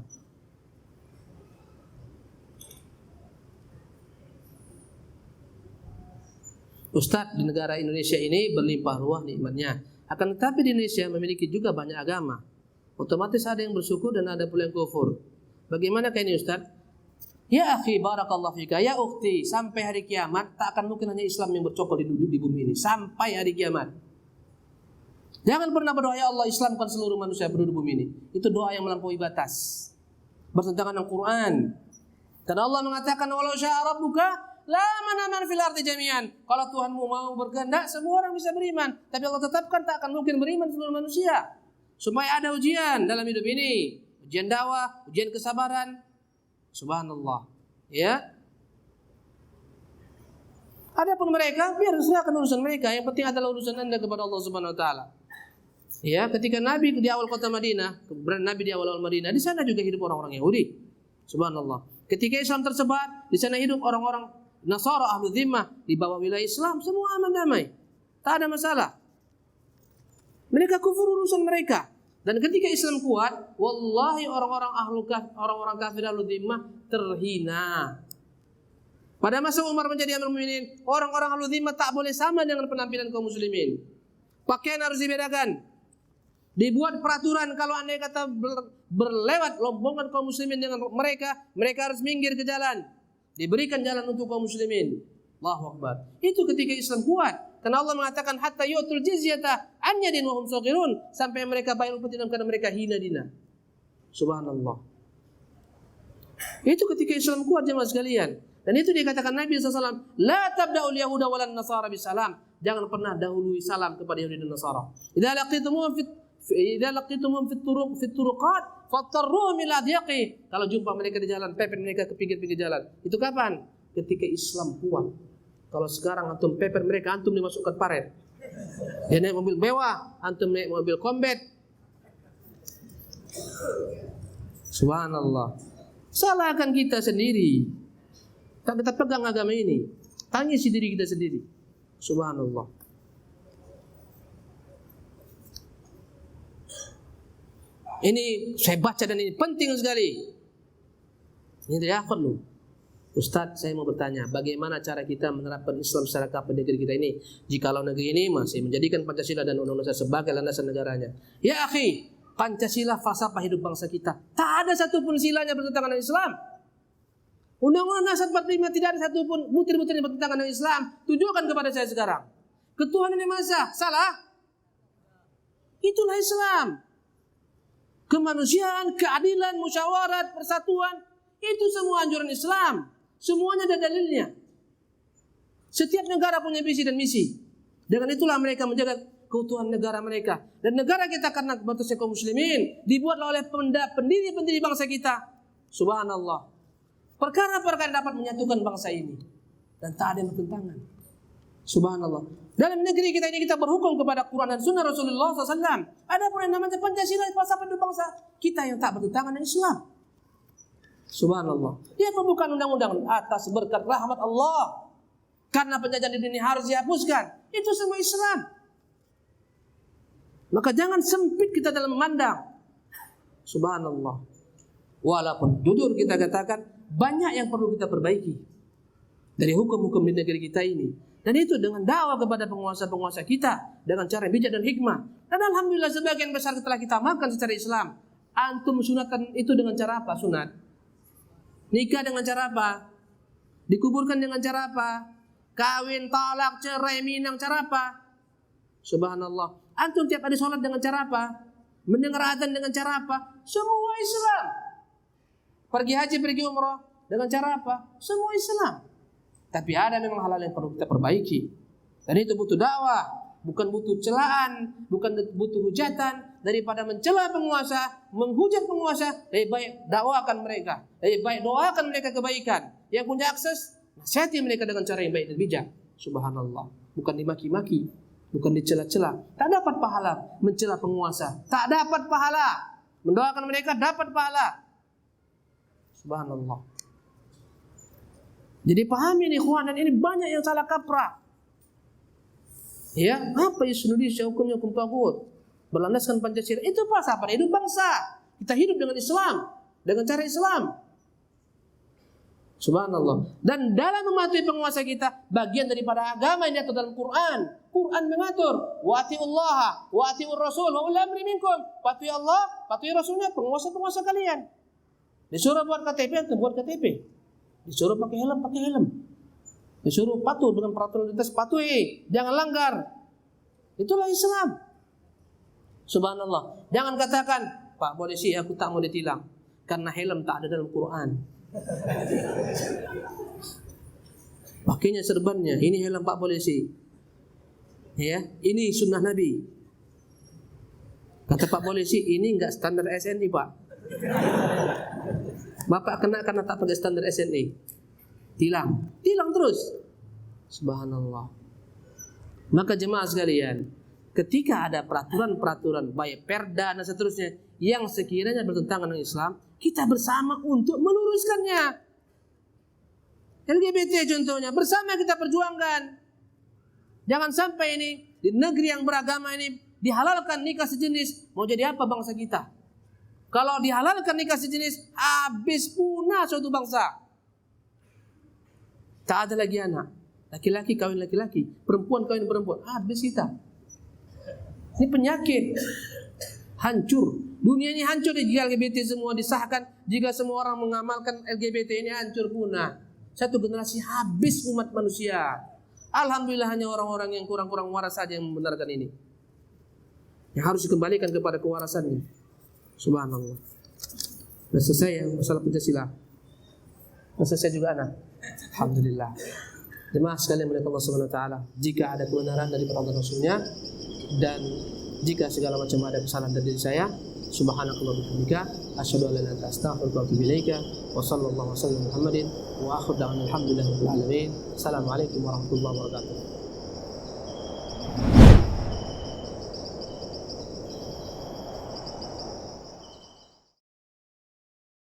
Ustadz, di negara Indonesia ini berlimpah ruah nikmatnya. Akan tetapi di Indonesia memiliki juga banyak agama. Otomatis ada yang bersyukur dan ada pula yang kufur. Bagaimana ini Ustadz? Ya akhi barakallahu fika, ya ukhti, sampai hari kiamat tak akan mungkin hanya Islam yang bercokol di bumi ini. Sampai hari kiamat. Jangan pernah berdoa ya Allah Islamkan seluruh manusia penduduk bumi ini. Itu doa yang melampaui batas. Bertentangan dengan Quran. Karena Allah mengatakan walau syaa rabbuka la man fil ardi jami'an. Kalau Tuhanmu mau berkehendak semua orang bisa beriman, tapi Allah tetapkan tak akan mungkin beriman seluruh manusia. Supaya ada ujian dalam hidup ini, ujian dakwah, ujian kesabaran. Subhanallah. Ya. Adapun mereka biar serahkan urusan mereka, yang penting adalah urusan Anda kepada Allah Subhanahu wa taala. Ya, ketika Nabi di awal kota Madinah, keberadaan Nabi di awal Madinah, di sana juga hidup orang-orang Yahudi. Subhanallah. Ketika Islam tersebar, di sana hidup orang-orang Nasara ahlu dhimmah di bawah wilayah Islam, semua aman damai. Tak ada masalah. Mereka kufur urusan mereka. Dan ketika Islam kuat, wallahi orang-orang kafir ahlu dhimmah terhina. Pada masa Umar menjadi Amirul Mukminin, orang-orang ahlu dhimmah tak boleh sama dengan penampilan kaum muslimin. Pakaian harus dibedakan. Dibuat peraturan kalau andai kata berlewat rombongan kaum muslimin dengan mereka harus minggir ke jalan. Diberikan jalan untuk kaum muslimin. Allahu Akbar. Itu ketika Islam kuat. Karena Allah mengatakan hatta yu'tul jizyata an yadin wa hum saghirun, sampai mereka bayar upeti dalam keadaan mereka hina dina. Subhanallah. Itu ketika Islam kuat jemaah sekalian. Dan itu dikatakan Nabi SAW, la tabda'ul yahuda walan nasara bisalam. Jangan pernah dahului salam kepada Yahudi dan Nasara. Idza laqitumuhum fit turuqat fattarruhum ila adyaqi. Kalau jumpa mereka di jalan, pepet mereka ke pinggir-pinggir jalan. Itu kapan? Ketika Islam kuat. Kalau sekarang antum pepet mereka, antum dimasukkan paret. Dia naik mobil mewah, antum naik mobil combat. Subhanallah. Salahkan kita sendiri. Tak kita pegang agama ini. Tangisi diri kita sendiri. Subhanallah. Ini saya baca dan ini penting sekali. Ini dari akhir loh. Ustadz, saya mau bertanya, bagaimana cara kita menerapkan Islam secara kapan di negeri kita ini? Jikalau negeri ini masih menjadikan Pancasila dan Undang-Undang sebagai landasan negaranya. Ya akhi, Pancasila falsafah hidup bangsa kita. Tak ada satupun silanya bertentangan dengan Islam. Undang-Undang Dasar 45 tidak ada satupun butir-butir yang bertentangan dengan Islam. Tunjukkan kepada saya sekarang. Ketuhanan yang Maha Esa, salah? Itulah Islam. Kemanusiaan, keadilan, musyawarat, persatuan, itu semua anjuran Islam. Semuanya ada dalilnya. Setiap negara punya visi dan misi. Dengan itulah mereka menjaga keutuhan negara mereka. Dan negara kita karena berbatusnya kaum muslimin dibuatlah oleh pendiri-pendiri bangsa kita. Subhanallah. Perkara-perkara dapat menyatukan bangsa ini dan tak ada yang bertentangan. Subhanallah. Dalam negeri kita ini kita berhukum kepada Quran dan Sunnah Rasulullah SAW. Ada pun yang namanya Pancasila, falsafah hidup bangsa kita yang tak bertentangan dengan Islam. Subhanallah. Dia pembukaan undang-undang atas berkat rahmat Allah. Karena penjajahan di dunia harus dihapuskan. Itu semua Islam. Maka jangan sempit kita dalam memandang. Subhanallah. Walaupun jujur kita katakan banyak yang perlu kita perbaiki dari hukum-hukum di negeri kita ini. Dan itu dengan dakwah kepada penguasa-penguasa kita dengan cara bijak dan hikmah. Dan alhamdulillah sebagian besar telah kita makan secara Islam. Antum sunatan itu dengan cara apa? Sunat. Nikah dengan cara apa? Dikuburkan dengan cara apa? Kawin, talak, cerai, minang, cara apa? Subhanallah. Antum tiap hari sholat dengan cara apa? Mendengar azan dengan cara apa? Semua Islam. Pergi haji, pergi umrah dengan cara apa? Semua Islam. Tapi ada memang hal-hal yang perlu kita perbaiki. Dan itu butuh dakwah, bukan butuh celaan, bukan butuh hujatan. Daripada mencela penguasa, menghujat penguasa, lebih baik dakwakan mereka. Lebih baik doakan mereka kebaikan. Yang punya akses, nasihati mereka dengan cara yang baik dan bijak. Subhanallah. Bukan dimaki-maki, bukan dicela-cela. Tak dapat pahala mencela penguasa. Tak dapat pahala. Mendoakan mereka dapat pahala. Subhanallah. Jadi pahami nih ikhwan, dan ini banyak yang salah kaprah. Ya, apa Indonesia hukumnya hukum taghut? Berlandaskan Pancasila. Itu falsafah hidup bangsa. Kita hidup dengan Islam, dengan cara Islam. Subhanallah. Dan dalam mematuhi penguasa kita, bagian daripada agama yang diatur dalam Quran. Quran mengatur, wa atiullaha wa atiur rasul wa ulil amri minkum. Patuhi Allah, patuhi Rasulnya, penguasa-penguasa kalian. Disuruh buat KTP, atau buat KTP. Disuruh pakai helm. Disuruh patuh dengan peraturan lintas, patuhi, jangan langgar. Itulah Islam. Subhanallah. Jangan katakan, Pak polisi aku tak mau ditilang karena helm tak ada dalam Quran. Pakainya serbannya, ini helm Pak polisi. Ya, ini sunnah Nabi. Kata Pak polisi, ini enggak standar SNI, Pak. Bapak kena karena tak pakai standar SNI. Tilang terus. Subhanallah. Maka jemaah sekalian, ketika ada peraturan-peraturan baik perda dan seterusnya yang sekiranya bertentangan dengan Islam, kita bersama untuk meluruskannya. LGBT contohnya, bersama kita perjuangkan. Jangan sampai ini di negeri yang beragama ini dihalalkan nikah sejenis. Mau jadi apa bangsa kita? Kalau dihalalkan nikah sejenis, habis punah suatu bangsa. Tak ada lagi anak. Laki-laki kawin laki-laki, perempuan kawin perempuan, habis kita. Ini penyakit. Hancur. Dunia ini hancur jika LGBT semua disahkan. Jika semua orang mengamalkan LGBT ini hancur punah. Satu generasi habis umat manusia. Alhamdulillah hanya orang-orang yang kurang-kurang waras saja yang membenarkan ini. Yang harus dikembalikan kepada kewarasannya. Subhanallah. Dan selesai yang masalah Pancasila. Dan selesai juga anak. Alhamdulillah. Jemaah sekalian melihat Allah Subhanahu Wa Taala. Jika ada kebenaran dari Allah Rasulnya dan jika segala macam ada kesalahan dari diri saya, subhanakallah bihamdika, asyhadu an la ilaha illa anta, astaghfiruka wa atubu ilaika, wa sallallahu wasallam Muhammadin wa akhiru da'wana alhamdulillahi rabbil alamin. Assalamualaikum warahmatullahi wabarakatuh.